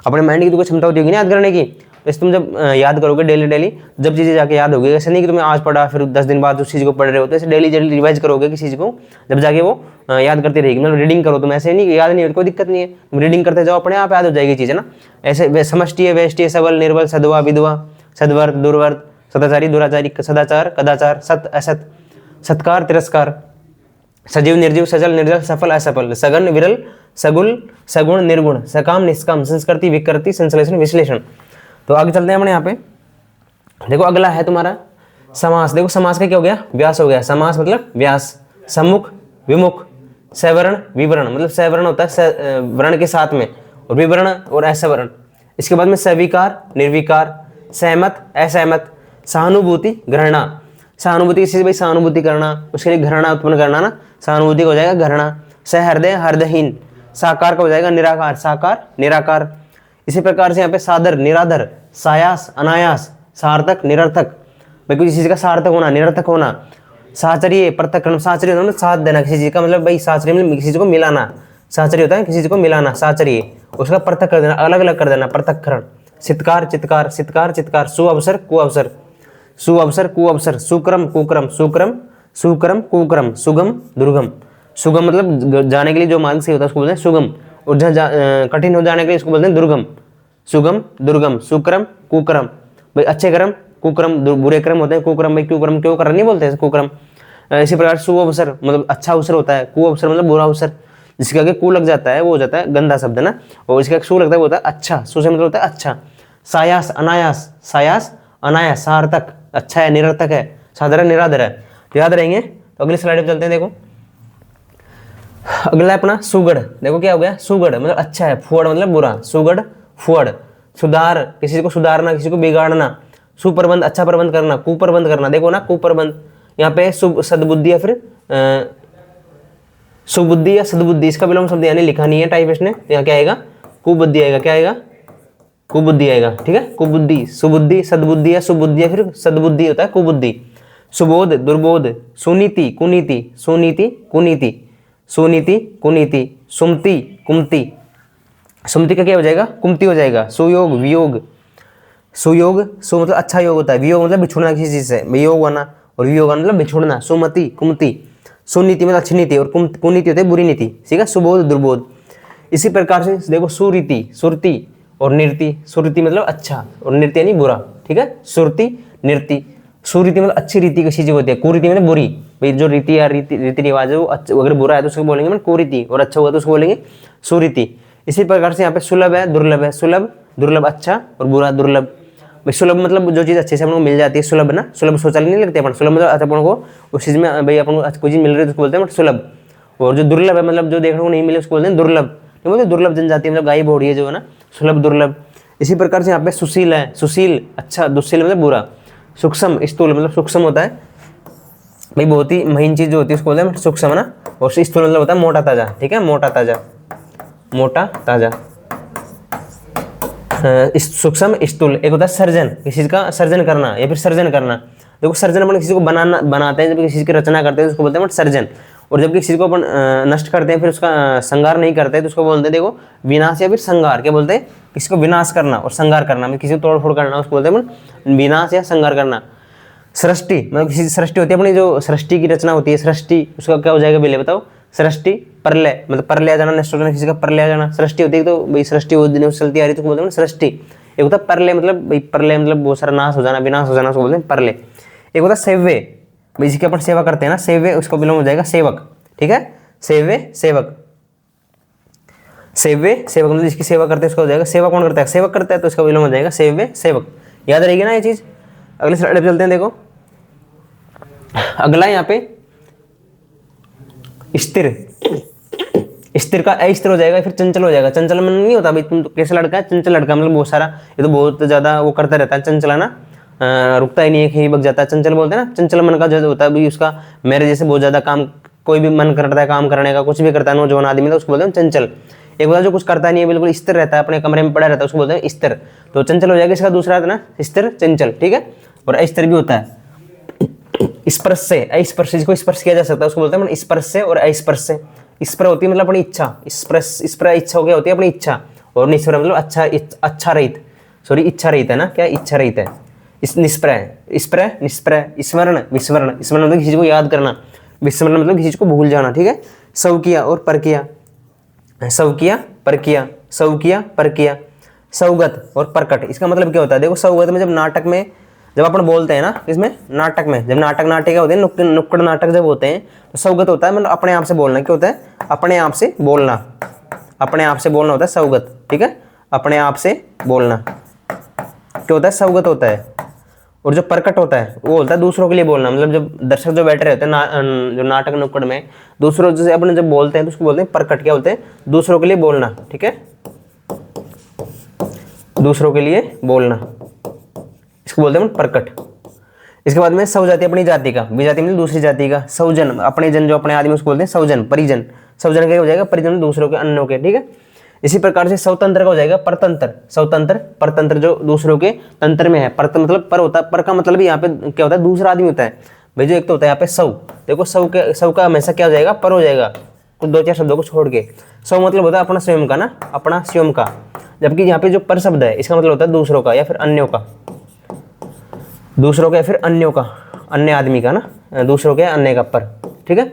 अपने माइंड की तो कोई क्षमता होती होगी ना याद करने की, तो तुम जब याद करोगे डेली डेली, जब चीज़ें जाके याद होगी। ऐसे नहीं कि तुम्हें आज पढ़ा फिर 10 दिन बाद उस चीज़ को पढ़ रहे हो, तो ऐसे डेली डेली रिवाइज करोगे किसी चीज़ को, जब जाके वो याद करती रहेगी। मतलब रीडिंग करो तुम, ऐसे नहीं कि याद नहीं हो कोई दिक्कत नहीं है, तुम रीडिंग करते जाओ अपने आप याद हो जाएगी चीज़ है ना। ऐसे समष्टि है, वेष्टि है, सबल निर्बल, सदवा विधवा, सद्वर्त दुर्वर्त, सदाचारी दुराचारी, सदाचार कदाचार, सत असत, सत्कार तिरस्कार, सजीव निर्जीव, सजल निर्जल, सफल असफल, सघन विरल, सगुल सगुण निर्गुण, सकाम निष्काम, संस्कृति विकृति, संश्लेषण विश्लेषण। तो आगे चलते हैं अपने यहाँ पे। देखो अगला है तुम्हारा समास। देखो समास का क्या हो गया? व्यास हो गया। समास मतलब व्यास। सम्मुख विमुख, सवर्ण विवरण, मतलब सवर्ण होता है वर्ण के साथ में, और विवरण और असवर्ण। इसके बाद में स्वीकार निर्विकार, सहमत असहमत, सहानुभूति घृणा। सहानुभूति किसी से भाई सहानुभूति करना, उसके लिए घृणा उत्पन्न करना ना, सहानुभूति हो जाएगा घृणा। सहृदय हृदयहीन, साकार का हो जाएगा निराकार, साकार निराकार। इसी प्रकार से यहाँ पे सादर निराधर, सायास अनायास, सार्थक निरर्थक, भाई किसी चीज का सार्थक होना निरर्थक होना। साचर्य पृथक्करण, साचर्य मतलब साथ देना किसी चीज का, मतलब भाई साचर्य मतलब किसी चीज को मिलाना, साचर्य होता है किसी चीज को मिलाना, साचर्य उसका पृथक कर देना, अलग अलग कर देना, पृथक्करण। सितकार चित्कार, सितकार चित्कार, सुअवसर कुअवसर, सुअवसर कुअवसर, सुक्रम कुक्रम, सुक्रम सुक्रम कुक्रम, सुगम दुर्गम। सुगम मतलब जाने के लिए जो मार्ग से होता है उसको बोलते हैं सुगम, और जहाँ कठिन हो जाने के लिए उसको बोलते हैं दुर्गम। सुगम दुर्गम, सुक्रम कुक्रम, भाई अच्छे क्रम कुक्रम, बुरे क्रम होते हैं कुक्रम, भाई कुक्रम क्यों कर नहीं बोलते हैं कुक्रम। इसी प्रकार सुअवसर मतलब अच्छा अवसर होता है, कुअवसर मतलब बुरा अवसर, जिसके आगे कु लग जाता है वो हो जाता है गंदा शब्द ना, और इसका सु लगता है वो होता है अच्छा, सु से मतलब होता है अच्छा। सायास अनायास, सायास अनायास, सार्थक अच्छा है निरर्थक है, साधारण निराधर है, तो याद रहेंगे। तो अगली स्लाइड पे चलते हैं। देखो अगला है अपना सुगढ़। देखो क्या हो गया? सुगढ़ मतलब अच्छा है, फुअड़ मतलब बुरा, सुगढ़ फुअड़, सुधार, किसी चीज को सुधारना, किसी को बिगाड़ना। सुप्रबंध, अच्छा प्रबंध करना। कुप्रबंध करना, देखो ना कुप्रबंध, यहाँ पे सद्बुद्धि या फिर सुबुद्धि या सद्बुद्धि, इसका विलोम शब्द यानी लिखा नहीं है टाइपिस्ट ने, यहाँ क्या आएगा, कुबुद्धि आएगा। क्या आएगा, कुबुद्धि आएगा, ठीक है। कुबुद्धि, सुबुद्धि, सद्बुद्धि या सुबुद्धि या फिर सद्बुद्धि होता है कुबुद्धि। सुबोध, दुर्बोध। सुनीति, कुनीति, सुनीति, कुनीति, सुनीति, कुनीति। सुमति, कुमति, सुमति का क्या हो जाएगा, कुमति हो जाएगा। सुयोग, वियोग। सुयोग, सु मतलब अच्छा योग होता है, वियोग मतलब बिछुड़ना किसी चीज से, वियोग होना, और वियोग मतलब बिछुड़ना। सुमति, कुमति। सुनीति मतलब अच्छी नीति, और कुनीति होती है बुरी नीति, ठीक है। सुबोध, दुर्बोध। इसी प्रकार से देखो सुरीति, सुरति और नृति। सुरति मतलब अच्छा और नृति यानी बुरा, ठीक है। सुरति, नृति। सुरीति मतलब अच्छी रीति की चीजें होती है, कुरीति मतलब बुरी। भाई जो रीति या रीति रिवाज है वो अगर बुरा है तो उसको बोलेंगे कुरीति, और अच्छा हुआ तो उसको बोलेंगे सुरीति। इसी प्रकार से यहाँ पे सुलभ है, दुर्लभ है। सुलभ, दुर्लभ अच्छा, और बुरा दुर्लभ। भाई सुलभ मतलब जो चीज़ अच्छे से अपन को मिल जाती है, सुलभ ना। सुलभ शौचालय नहीं लगते अपन, सुलभ मतलब अच्छा अपन को उस चीज़ में भाई अपन को कोई चीज़ मिल रही है तो उसको बोलते हैं सुलभ। और जो दुर्लभ है मतलब जो देखने को नहीं मिले उसको बोलते हैं दुर्लभ। तो बोलते दुर्लभ जनजाति मतलब गाय भौड़ी है जो है ना, सुलभ दुर्लभ। इसी प्रकार से यहाँ पे सुशील है, सुशील अच्छा, दुशील मतलब बुरा। सूक्ष्म, स्थूल मतलब सूक्ष्म होता है भाई, बहुत ही महीन चीज जो होती है उसको बोलते हैं सूक्ष्म ना। और स्थूल मतलब होता है मोटा ताजा, ठीक है। मोटा ताजा, मोटा ताजा। सूक्ष्म, स्थूल। एक होता है सर्जन, किसी चीज का सर्जन करना या फिर सर्जन करना। देखो सर्जन अपन किसी को बनाना बनाते हैं, जब किसी चीज की रचना करते हैं तो उसको बोलते हैं सर्जन। और जब किसी चीज को अपन नष्ट करते हैं फिर उसका संगार नहीं करते तो उसको बोलते हैं देखो विनाश या फिर संगार। क्या बोलते हैं, किसी को विनाश करना और संगार करना, किसी को तोड़ फोड़ करना, उसको बोलते हैं विनाश या संगार करना। सृष्टि मतलब किसी सृष्टि होती है अपनी, जो सृष्टि की रचना होती है सृष्टि, उसका क्या हो जाएगा पहले बताओ। सृष्टि, प्रलय मतलब प्रलय आ जाना, नष्ट हो जाना, किसी का प्रलय आ जाना। सृष्टि होती है तो भाई सृष्टि वो दिनों से चलती आ रही तो बोलते हैं सृष्टि। एक होता है प्रलय मतलब भाई प्रलय मतलब बहुत सारा नाश हो जाना, विनाश हो जाना, उसको बोलते हैं प्रलय। एक होता है सेव्य, भाई जिसकी अपन सेवा करते हैं ना, सेव्य, उसका विलोम हो जाएगा सेवक, ठीक है। सेव्य, सेवक। सेव्य, सेवक मतलब जिसकी सेवा करते हैं उसका हो जाएगा सेवा। कौन करता है, सेवक करता है, तो इसका विलोम हो जाएगा सेव्य, सेवक। याद रहेगी ना ये चीज। अगले स्लाइड पे चलते हैं। देखो अगला यहाँ पे स्थिर, स्थिर का अस्थिर हो जाएगा, फिर चंचल हो जाएगा। चंचल मन नहीं होता भाई तुम तो कैसा लड़का है, चंचल लड़का मतलब बहुत सारा, ये तो बहुत ज्यादा वो करता रहता है, चंचल है ना, रुकता ही नहीं है, कहीं भग जाता है। चंचल बोलते हैं ना, चंचल मन का जो होता है भाई उसका मेरे जैसे बहुत ज्यादा काम, कोई भी मन करता है काम करने का, कुछ भी करता है नौजवान आदमी तो उसको बोलते हैं चंचल। एक होता है जो कुछ करता नहीं है, बिल्कुल स्थिर रहता है, अपने कमरे में पड़ा रहता है, उसको बोलते हैं स्थिर। तो चंचल हो जाएगा, इसका दूसरा था ना स्थिर, चंचल, ठीक है। और अस्थिर भी होता है स्पर्श से, अस्पर्श, जिसको स्पर्श किया जा सकता है उसको बोलते हैं स्पर्श से और अस्पर्श से। स्पर होती है मतलब अपनी इच्छा, स्पर्श, स्पर इच्छा हो गया होती है अपनी इच्छा, और निस्पर मतलब अच्छा, अच्छा रहित, सॉरी इच्छा रहित है ना, क्या इच्छा रहित है। इस निष्प्रय, स्प्रय, निष्प्रय। स्मरण, विस्मरण, स्मरण मतलब किसी को याद करना, विस्मरण मतलब किसी को भूल जाना, ठीक है। सौकिया और परकिया, सौकिया, परकिया, सौकिया, परकिया। सौगत और प्रकट, इसका मतलब क्या होता है, देखो सौगत में जब नाटक में जब अपन बोलते हैं ना, इसमें नाटक में जब नाटिका होते हैं, नुक्कड़ नाटक जब होते हैं तो सौगत होता है मतलब अपने आप से बोलना। क्या होता है, अपने आप से बोलना, अपने आप से बोलना होता है सौगत, ठीक है। अपने आप से बोलना क्या होता है, सौगत होता है। और जो प्रकट होता है वो होता है दूसरों के लिए बोलना, मतलब जब दर्शक जो बैठे रहते हैं जो नाटक नुक्कड़ में दूसरों से अपने जब बोलते हैं तो उसको बोलते हैं प्रकट। क्या बोलते हैं, दूसरों के लिए बोलना, ठीक है, दूसरों के लिए बोलना, इसको बोलते हैं प्रकट। इसके बाद में सौजाति, अपनी जाति का, विजाति मतलब दूसरी जाति का। सौजन, अपने जन, जो अपने आदमी उसको बोलते हैं सौजन। परिजन, सौजन क्या हो जाएगा, परिजन दूसरों के, अन्यों के, ठीक है। इसी प्रकार से स्वतंत्र का हो जाएगा परतंत्र, स्वतंत्र, परतंत्र जो दूसरों के तंत्र में है। परत मतलब पर होता है, पर का मतलब यहाँ पे क्या होता है, दूसरा आदमी होता है भाई। जो एक तो होता है यहाँ पे सौ, देखो सौ का हमेशा क्या हो जाएगा, पर हो जाएगा, कुछ दो चार शब्दों को छोड़ के। सौ मतलब होता है अपना स्वयं का ना, अपना स्वयं का। जबकि यहाँ पे जो पर शब्द है इसका मतलब होता है दूसरों का या फिर अन्यों का, दूसरों का या फिर अन्यों का, अन्य आदमी का ना, दूसरों के अन्य का पर, ठीक है।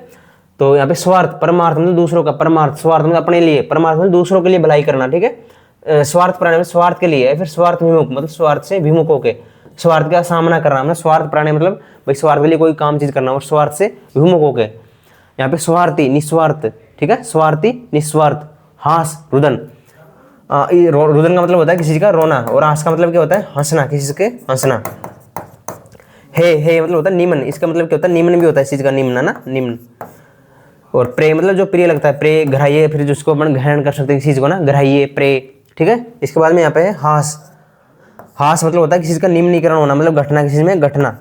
तो यहाँ पे स्वार्थ, परमार्थ मतलब दूसरों का, परमार्थ, स्वार्थ मतलब अपने लिए, परमार्थ मतलब दूसरों के लिए भलाई करना, ठीक है। स्वार्थ प्राणी मतलब स्वार्थ के लिए है, फिर स्वार्थ विमुख मतलब स्वार्थ से विमुख होके, स्वार्थ का सामना करना मतलब स्वार्थ प्राणी मतलब भाई स्वार्थ के लिए कोई काम चीज करना, और स्वार्थ से विमुख होके। यहाँ पे स्वार्थी, निस्वार्थ, ठीक है, स्वार्थी, निस्वार्थ। हास, रुदन, रुदन का मतलब होता है किसी का रोना, और हास का मतलब क्या होता है, हंसना, किसी के हंसना। हे मतलब होता है निम्न, इसका मतलब क्या होता है, निम्न भी होता है इस चीज का, निम्न ना, निम्न। और प्रे मतलब जो प्रिय लगता है, प्रे, घराइए, फिर जिसको अपन ग्रहण कर सकते हैं किसी चीज को ना, घराइए, प्रे, ठीक है। इसके बाद में यहाँ पे है हास। हास मतलब होता है किसी का निम्नीकरण होना, मतलब घटना किसी में घटना,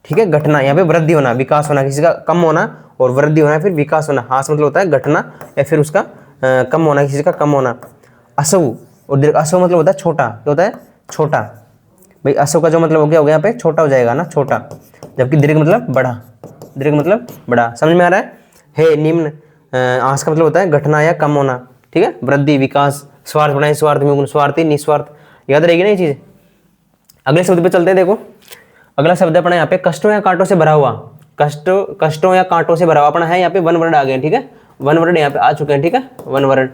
ठीक है, घटना। यहाँ पे वृद्धि होना, विकास होना, किसी का कम होना और वृद्धि होना फिर विकास होना। हास मतलब होता है घटना या फिर उसका कम होना, किसी का कम होना। असव और दीर्घ। असव मतलब होता है छोटा, क्या होता है छोटा। भाई असव का जो मतलब हो गया यहाँ पे छोटा हो जाएगा ना, छोटा। जबकि दीर्घ मतलब बड़ा, दीर्घ मतलब बड़ा। समझ में आ रहा है निम्न। आस का मतलब होता है घटना या कम होना, ठीक है, वृद्धि विकास। स्वार्थ बनाए, स्वार्थ में स्वार्थी निस्वार्थ, याद रहेगी ना ये चीज। अगले शब्द पे चलते हैं। देखो अगला शब्द अपना यहाँ पे कष्टों या कांटों से भरा हुआ। कष्टों या कांटों से भरा हुआ अपना है यहाँ पे वन वर्ड आ गए, ठीक है, वन वर्ड यहाँ पे आ चुके हैं, ठीक है, वन वर्ड।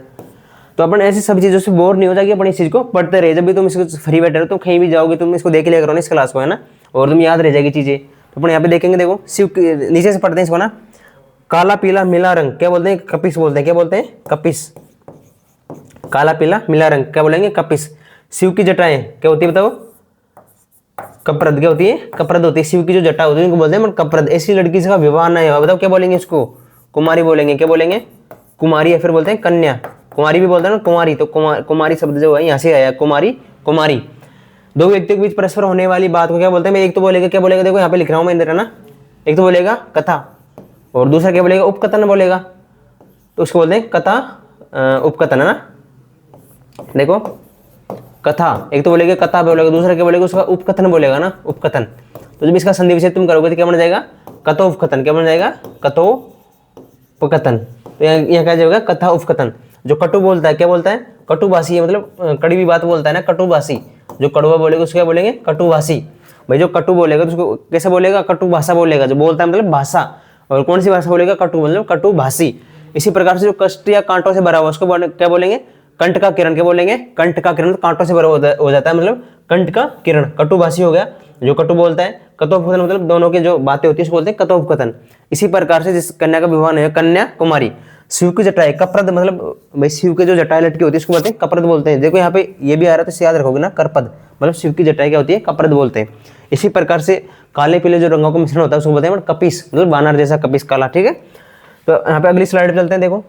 तो अपन ऐसी सब चीजों से बोर नहीं हो जाएगी, अपन इस चीज को पढ़ते रहे। जब भी तुम इसको फ्री बैठे हो, तुम कहीं भी जाओगे तुम इसको देख लिया करो ना इस क्लास को, है ना, और तुम याद रह जाएगी चीजें। तो अपन यहाँ पे देखेंगे, देखो शिव नीचे से पढ़ते हैं इसको ना। काला पीला मिला रंग क्या बोलते हैं, कपिस बोलते हैं। क्या बोलते हैं, कपिस। काला पीला मिला रंग क्या बोलेंगे, कपिस। शिव की जटाएं क्या होती है बताओ, कप्रद। क्या होती है, कप्रद होती है। शिव की जो जटा होती है उनको बोलते हैं कप्रद। ऐसी लड़की से का विवाह नहीं हुआ, बताओ क्या बोलेंगे इसको, कुमारी बोलेंगे। क्या बोलेंगे, कुमारी, या फिर बोलते हैं कन्या। कुमारी भी बोलते हैं ना, कुमारी। तो कुमारी शब्द जो है यहाँ से आया, कुमारी, कुमारी। दो व्यक्तियों के बीच परस्पर होने वाली बात को क्या बोलते हैं। एक तो बोलेगा, क्या बोलेगा, देखो यहाँ पे लिख रहा हूँ मैं इधर, है ना। एक तो बोलेगा कथा और दूसरा क्या बोलेगा, उपकथन बोलेगा। तो उसको बोलते हैं कथा उपकथन, है ना। देखो कथा, एक तो बोलेगा कथा बोलेगा, दूसरा क्या बोलेगा, उसका उपकथन बोलेगा ना, उपकथन। तो जब इसका संधि विच्छेद तुम करोगे तो क्या बन जाएगा, कथो उपकथन। क्या बन जाएगा, कथो उपकथन। तो यहाँ क्या जाएगा, कथा उपकथन। जो कटु बोलता है क्या बोलता है, कटुभाषी है, मतलब कड़वी बात बोलता है ना, कटुभाषी। जो कड़वा बोलेगा उसको क्या बोलेंगे, कटुभाषी। भाई जो कटु बोलेगा तो उसको कैसे बोलेगा, कटु भाषा बोलेगा। जो बोलता है मतलब भाषा, और कौन सी भाषा बोलेगा, कटु मतलब कटुभाषी। इसी प्रकार से जो कष्ट या कांटों से भरा हुआ उसको क्या बोलेंगे, कंठ का किरण। क्या बोलेंगे, कंठ का किरण। कांटों से भरा हो जाता है, मतलब कंठ का किरण, कटुभाषी हो गया। जो कटु बोलता है, कथोपकथन मतलब दोनों की जो बातें होती है उसको बोलते हैं कथोपकथन। इसी प्रकार से जिस कन्या का विवाह है, कन्या कुमारी। शिव की जटाएं, कप्रद मतलब भाई शिव के जो जटाएं लटकी होती है उसको बोलते हैं कप्रद बोलते हैं। देखो यहाँ पे ये भी आ रहा है तो याद रखोगे ना, करपद मतलब शिव की जटाएं क्या होती है, कप्रद बोलते हैं। इसी प्रकार से काले पीले जो रंगों का मिश्रण होता है उसको बोलते हैं कपिस, मतलब बानर जैसा कपिस काला, ठीक है। तो यहाँ पे अगली स्लाइड पे चलते हैं। देखो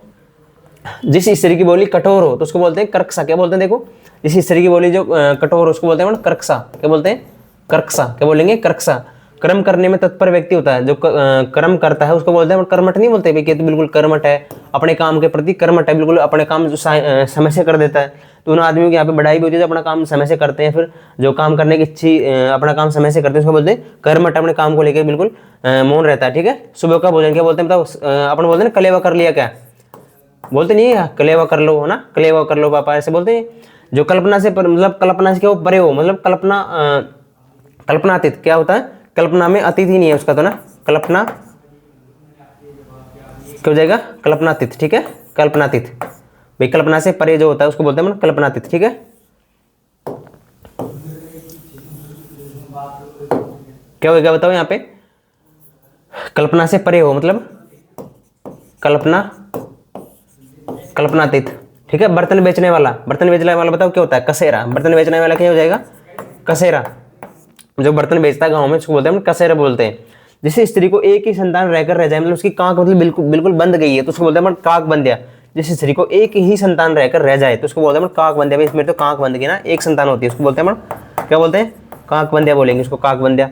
जिस स्त्री की बोली कठोर हो तो उसको बोलते हैं कर्कशा। क्या बोलते हैं, देखो जिस स्त्री की बोली जो कठोर हो उसको बोलते हैं कर्कशा। क्या बोलते हैं, कर्कशा। क्या बोलेंगे, कर्कशा। कर्म करने में तत्पर व्यक्ति होता है, जो कर्म करता है उसको बोलते हैं कर्मठ। नहीं बोलते भाई कि तो बिल्कुल कर्मठ है, अपने काम के प्रति कर्मठ है, बिल्कुल अपने काम जो समय से कर देता है। तो उन आदमियों की यहाँ पे बढ़ाई भी होती है जो अपना काम समय से करते हैं, फिर जो काम करने की इच्छी अपना काम समय से करते हैं उसको बोलते हैं कर्मठ। अपने काम को लेकर बिल्कुल मौन रहता है, ठीक है। सुबह का भोजन क्या बोलते हैं बताओ, अपन बोलते हैं ना कलेवा कर लिया, क्या बोलते नहीं है, कलेवा कर लो, है ना, कलेवा कर लो पापा, ऐसे बोलते हैं। जो कल्पना से मतलब कल्पना से क्या परे हो, मतलब कल्पना कल्पनातीत क्या होता है, कल्पना में अतीत ही नहीं है उसका, तो ना कल्पना क्या हो जाएगा, कल्पनातीत, ठीक है, कल्पनातीत। भाई कल्पना से परे जो होता है उसको बोलते हैं कल्पनातीत, ठीक है। क्या होगा बताओ यहाँ पे, कल्पना से परे हो मतलब कल्पनातीत, ठीक है। बर्तन बेचने वाला, बर्तन बेचने वाला बताओ क्या होता है, कसेरा। बर्तन बेचने वाला क्या हो जाएगा, कसेरा। जो बर्तन बेचता है गांव में उसको बोलते हैं कसेरा बोलते हैं। जैसे स्त्री को एक ही संतान रहकर रह जाए, मतलब उसकी कांख मतलब बिल्कुल बंद गई है तो उसको बोलते हैं काक बंद गया। जिस स्त्री को एक ही संतान रहकर रह जाए तो उसको बोलते हैं काक बंद गया। इसमें तो कांख बंद गई ना, एक संतान होती है, उसको बोलते हैं क्या बोलते हैं, काक बंदिया बोलेंगे उसको, काक बंदिया।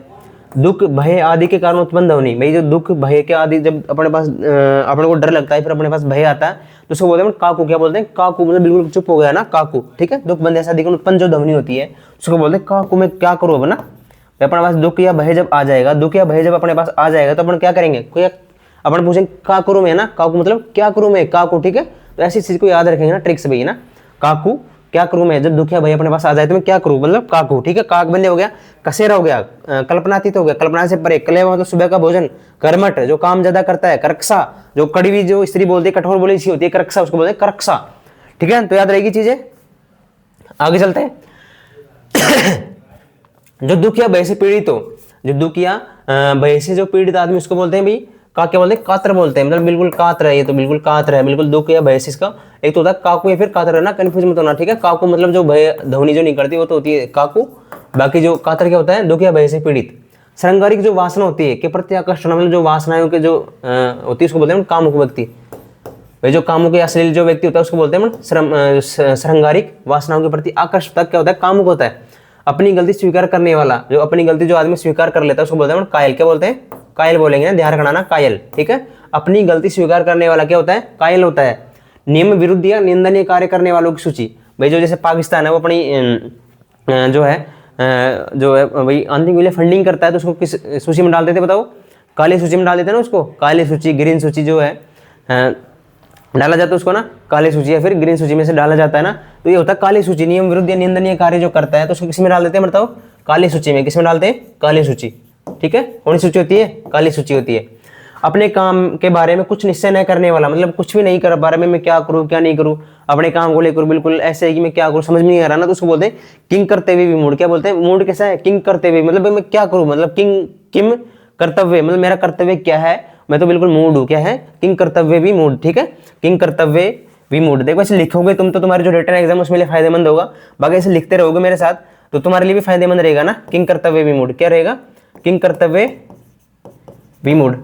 दुख भय आदि के कारण उत्पन्न होनी, भाई जो दुख भय के आदि जब अपने पास अपने को डर लगता है, फिर अपने पास भय आता है तो उसको बोलते हैं काकू। क्या बोलते हैं, काकू मतलब बिल्कुल चुप हो गया ना, काकू, ठीक है। दुख बंदिया आदि के उत्पन्न जो ध्वनि होती है उसको बोलते हैं काकू। मैं क्या करूँ अब ना, अपने पास दुख या भय जब आ जाएगा, दुख या भय जब अपने पास आ जाएगा तो अपन क्या करेंगे, कोई अपन पूछेंगे का करूँ मैं ना, काकू मतलब क्या करूँ मैं, काकू, ठीक है। तो ऐसी चीज को याद रखेंगे ना, ट्रिक्स भी ना, काकू क्या करूँ मैं, जब दुख या भय अपने पास आ जाए तो मैं क्या करूँ, मतलब काकू, ठीक है। काक बंदे हो गया, कसेरा हो गया, कल्पनातीत हो गया, कल्पना से परे, कलेवा मतलब सुबह का भोजन, कर्मठ जो काम ज्यादा करता है, कर्कशा जो कड़वी जो स्त्री बोलती है, कठोर बोली सी होती है, कर्कशा उसको बोलते हैं कर्कशा, ठीक है। तो याद रहेगी चीजें, आगे चलते हैं। जो दुख या भय से पीड़ित हो, जो दुख या भय से जो पीड़ित आदमी उसको बोलते हैं भाई का, क्या बोलते हैं, कातर बोलते हैं, मतलब बिल्कुल कातर है, ये तो बिल्कुल कातर है, बिल्कुल दुख या भय से इसका एक तो होता है काकू या फिर कातर, है ना, कंफ्यूज मत होना, ठीक है। काकू मतलब जो भय ध्वनि जो निकलती है वो तो होती है काकू, बाकी जो कातर क्या होता है, दुख या भय से पीड़ित। श्रृंगारिक जो वासना होती है के प्रति आकर्षण, मतलब जो वासनाओं के जो होती है उसको बोलते हैं कामुक व्यक्ति, भाई जो कामुक के अश्लील जो व्यक्ति होता है उसको बोलते हैं श्रृंगारिक वासनाओं के प्रति आकर्षित क्या होता है, कामुक होता है। अपनी गलती स्वीकार करने वाला, जो अपनी गलती जो आदमी स्वीकार कर लेता है उसको बोलते हैं कायल। क्या बोलते हैं, कायल बोलेंगे ना, ध्यान रखना ना, कायल, ठीक है। अपनी गलती स्वीकार करने वाला क्या होता है, कायल होता है। नियम विरुद्ध या निंदनीय कार्य करने वालों की सूची, भाई जो जैसे पाकिस्तान है वो अपनी जो है भाई आतंक के लिए फंडिंग करता है तो उसको किस सूची में डाल देते बताओ, काली सूची में डाल देते हैं ना उसको, काली सूची, ग्रीन सूची जो है डाला जाता है उसको ना, काली सूची या फिर ग्रीन सूची में से डाला जाता है ना, तो ये होता है काली सूची। नियम विरुद्ध या निंदनीय कार्य जो करता है तो उसको किस में डाल देते हैं बताओ, काली सूची में। किस में डालते हैं, काली सूची, ठीक है। कौन सी सूची होती है, काली सूची होती है। अपने काम के बारे में कुछ निश्चय न करने वाला, मतलब कुछ भी नहीं कर बारे में मैं क्या करूँ क्या नहीं करूँ, अपने काम को लेकर बिल्कुल ऐसे है कि मैं क्या करूँ समझ में नहीं आ रहा ना, तो उसको बोलते हैं किंग करते हुए भी मूड। क्या बोलते हैं, मूड कैसा है, किंग करते हुए, मतलब मैं क्या करूँ, मतलब किम कर्तव्य, मतलब मेरा कर्तव्य क्या है, मैं तो बिल्कुल मूड हूँ, क्या है, किंग कर्तव्य भी मूड, ठीक है, किंग कर्तव्य भी मूड। देखो ऐसे लिखोगे तुम तो तुम्हारे जो रिटर्न एग्जाम उसमें लिए फायदेमंद होगा, बाकी ऐसे लिखते रहोगे मेरे साथ तो तुम्हारे लिए भी फायदेमंद रहेगा ना। किंग कर्तव्य भी मूड क्या रहेगा, किंग कर्तव्य भी मूड।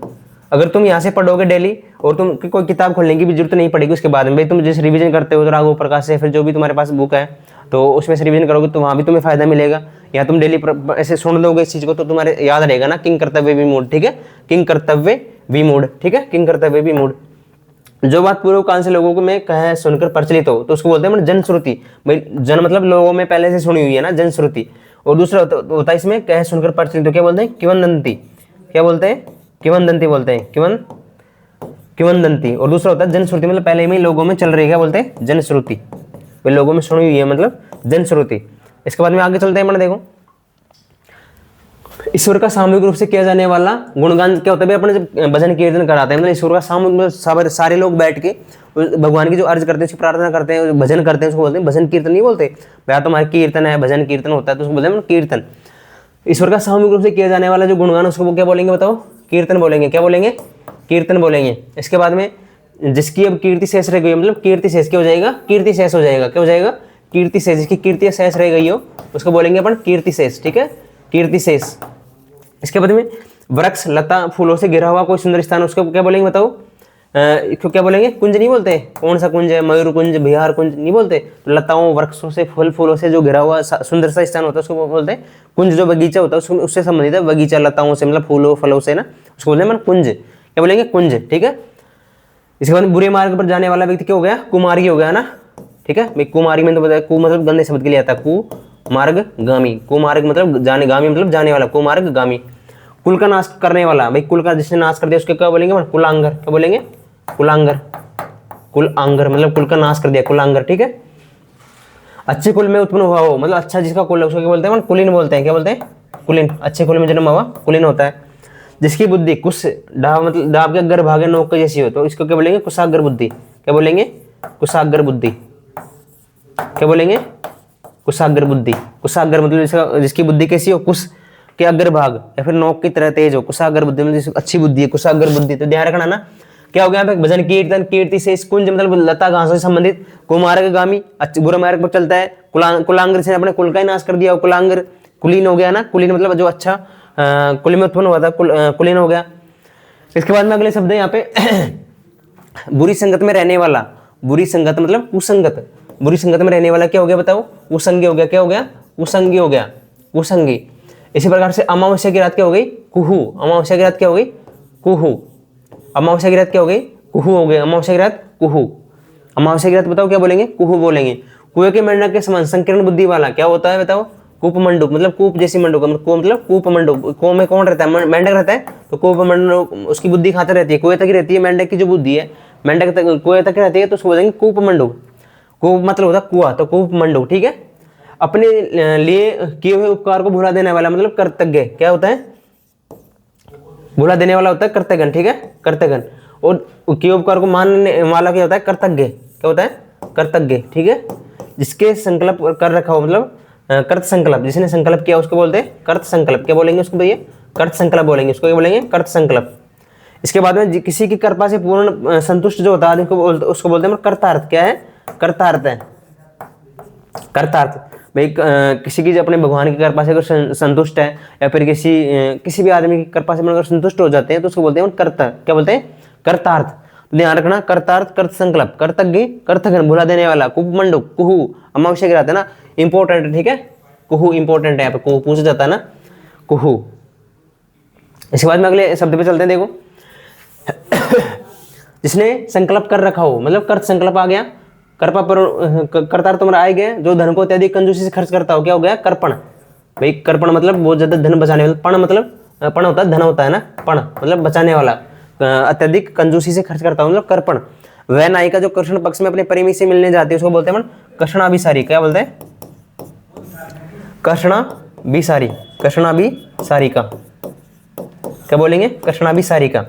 अगर तुम यहाँ से पढ़ोगे डेली और तुम कोई किताब खोलने की भी जरूरत नहीं पड़ेगी उसके बाद में, भाई तुम जैसे रिवीजन करते हो तो राघव प्रकाश से फिर जो भी तुम्हारे पास बुक है तो उसमें से रिवीजन करोगे तो वहाँ भी तुम्हें फायदा मिलेगा, या तुम डेली ऐसे सुन लोगे इस चीज को तो तुम्हारे याद रहेगा ना, किंग कर्तव्य भी मूड, ठीक है, किंग कर्तव्य भी मूड, ठीक है, किंग कर्तव्य भी मूड। जो बात पूर्व काल से लोगों को में कहे सुनकर प्रचलित हो तो उसको बोलते हैं जनश्रुति। भाई जन मतलब लोगों में पहले से सुनी हुई है ना, जनश्रुति। और दूसरा होता है इसमें कहे सुनकर प्रचलित तो क्या बोलते हैं, किंवदंती। क्या बोलते हैं, किंवदंती बोलते हैं, किंवदंती। और दूसरा होता है जनश्रुति, मतलब पहले में लोगों में चल रही है, क्या बोलते हैं, जनश्रुति, भाई लोगों में सुनी हुई है मतलब जनश्रुति। इसके बाद में आगे चलते हैं अपना, देखो ईश्वर का सामूहिक रूप से किया जाने वाला गुणगान क्या होता है, अपने जब भजन कीर्तन कराते हैं मतलब ईश्वर का सामूहिक सारे लोग बैठ के भगवान की जो अर्ज करते हैं उसकी प्रार्थना करते हैं, भजन करते हैं, उसको बोलते हैं भजन कीर्तन। नहीं बोलते भैया तुम्हारा कीर्तन है, भजन कीर्तन होता है तो उसको बोलते हैं कीर्तन। ईश्वर का सामूहिक रूप से किया जाने वाला जो गुणगान उसको क्या बोलेंगे बताओ, कीर्तन बोलेंगे। क्या बोलेंगे, कीर्तन बोलेंगे। इसके बाद में जिसकी अब कीर्ति शेष रह गई, मतलब कीर्ति शेष क्या हो जाएगा, कीर्ति शेष हो जाएगा। क्या हो जाएगा, कीर्ति शेष। जिसकी कीर्ति शेष रह गई हो उसको बोलेंगे अपन कीर्ति शेष, ठीक है, कीर्ति शेष। इसके बाद में वृक्ष लता फूलों से घिरा हुआ कोई सुंदर स्थान उसको क्या बोलेंगे बताओ, इसको क्या बोलेंगे, कुंज नहीं बोलते। कौन सा कुंज है, मयूर कुंज, बिहार कुंज नहीं बोलते। तो लताओं वृक्षों से फल फूलों से जो घिरा हुआ सुंदर सा स्थान होता है उसको बोलते हैं कुंज। जो बगीचा होता है उससे संबंधित है, बगीचा लताओं से मतलब फूलों फलों से ना, उसको बोलते हैं कुंज। क्या बोलेंगे, कुंज, ठीक है। इसके बाद बुरे मार्ग पर जाने वाला व्यक्ति क्या हो गया, कुमार्गी हो गया ना, ठीक है। भाई कुमार्गी में तो बताया, कु मतलब गंदे शब्द के लिए आता है, कु मार्ग गामी, कुमार्ग मतलब जाने, गामी मतलब जाने वाला, कुमार्ग गामी। कुल का नाश करने वाला, भाई कुल का जिसने नाश कर दिया उसके क्या बोलेंगे, कुलांगर। क्या बोलेंगे, कुलांगर, कुलांगर मतलब कुल का नाश कर दिया, कुलांगर, ठीक है। अच्छे कुल में उत्पन्न हुआ हो, मतलब अच्छा जिसका कुल है उसको क्या बोलते हैं, कुलीन बोलते हैं। क्या बोलते हैं, कुलीन। अच्छे कुल में जन्म हुआ कुलीन होता है। जिसकी बुद्धि कुश डाब मतलब डाब के अगर भागे नोक के जैसी हो तो इसको क्या बोलेंगे, कुशाग्र बुद्धि। क्या बोलेंगे, कुशाग्र बुद्धि। क्या बोलेंगे, कुशाग्र बुद्धि। कुशाग्र मतलब जिसकी बुद्धि कैसी हो, कुश के अग्रभाग या फिर नोक की तरह तेज हो, कुशाग्र बुद्धि मतलब अच्छी बुद्धि है, कुशाग्र बुद्धि। तो ध्यान रखना ना, क्या हो गया यहाँ पे, भजन कीर्तन कीर्ति से कुंज मतलब लता घासों से संबंधित, कुमार्ग गामी बुरे मार्ग पर चलता है, कुलांगर से अपने कुल का ही नाश कर दिया, कुलांगर कुलीन हो गया ना, कुलीन मतलब जो अच्छा कुल में उत्पन्न हुआ था, कुलीन हो गया। इसके बाद में अगले शब्द है यहाँ पे बुरी संगत में रहने वाला। बुरी संगत मतलब कुसंगत, बुरी संगत में रहने वाला क्या हो गया बताओ, कुसंगी हो गया। क्या हो गया, कुसंगी हो गया, कुसंगी। इसी प्रकार से अमावस्या की रात क्या हो गई, कुहू। अमावस्या की रात क्या हो गई, कुहू। अमावस्या की रात क्या हो गई, कुहू हो गई। अमावस्या की रात कुहू। अमावस्या की रात बताओ क्या बोलेंगे, कुहू बोलेंगे। कुएं के मेंढक के समान संकीर्ण बुद्धि वाला क्या होता है बताओ, कूप मंडूक मतलब कूप जैसी मंडूक, मतलब कूप मंडूक। कुओं में कौन रहता है, मेंढक रहता है, तो कूप मंडूक उसकी बुद्धि खाते रहती है, कुएं तक ही रहती है मेंढक की जो बुद्धि है, मेंढक तक कुएं तक रहती है, तो उसको बोलेंगे कूप मंडूक। कूप मतलब होता है कुआ, तो कूप मंडूक, ठीक है। अपने लिए किए हुए उपकार को भुला देने वाला मतलब कर्तज्ञ। क्या होता है, भुला देने वाला होता है कर्तज्ञ, ठीक है, कर्तज्ञ। और किए उपकार को मानने वाला क्या होता है, कर्तज्ञ। क्या होता है, कर्तज्ञ, ठीक है। जिसके संकल्प कर रखा हो मतलब कर्त संकल्प, जिसने संकल्प किया उसको बोलते हैं कर्त संकल्प। क्या बोलेंगे उसको भैया, कर्त संकल्प बोलेंगे, उसको क्या बोलेंगे, कर्त संकल्प। इसके बाद में किसी की कृपा से पूर्ण संतुष्ट जो होता है उसको बोलते हैं कर्तार्थ। क्या है, कर्तार्थ है, कर्तार्थ। भाई किसी की अपने भगवान की कृपा से अगर संतुष्ट है या फिर किसी भी आदमी की कृपा से अगर संतुष्ट हो जाते हैं तो उसको बोलते हैं कर्ता। क्या बोलते हैं, कर्तार्थ। तो ध्यान रखना, कर्तार्थ, कर्त संकल्प, कर्तज्ञ, कर्थगन, भुला देने वाला, कुपमंडूक, कुहू, अमावस्या गिराते ना, इंपॉर्टेंट है, ठीक है, कुहू इंपॉर्टेंट है, यहाँ पे कुहू पूछा जाता है ना, कुहू। इसके बाद में अगले शब्द पे चलते हैं, देखो जिसने संकल्प कर रखा हो, मतलब कर्त संकल्प आ गया, कर्पा पर कर्तार्थ तुम्हारा आ गया, जो धन को अत्यधिक कंजूसी से खर्च करता हो, क्या हो गया, कर्पण। भाई कर्पण मतलब बहुत ज्यादा धन बचाने वाला, पण मतलब पण होता है, धन होता है ना, पण मतलब बचाने वाला, अत्यधिक कंजूसी से खर्च करता हूँ, मतलब कर्पण। वह नायिका जो कृष्ण पक्ष में अपने प्रेमी से मिलने जाती है, उसको बोलते हैं कृष्णाभिसारी। क्या बोलते हैं, कृष्णाभिसारी, कृष्णाभिसारिका, क्या बोलेंगे, कृष्णाभिसारिका।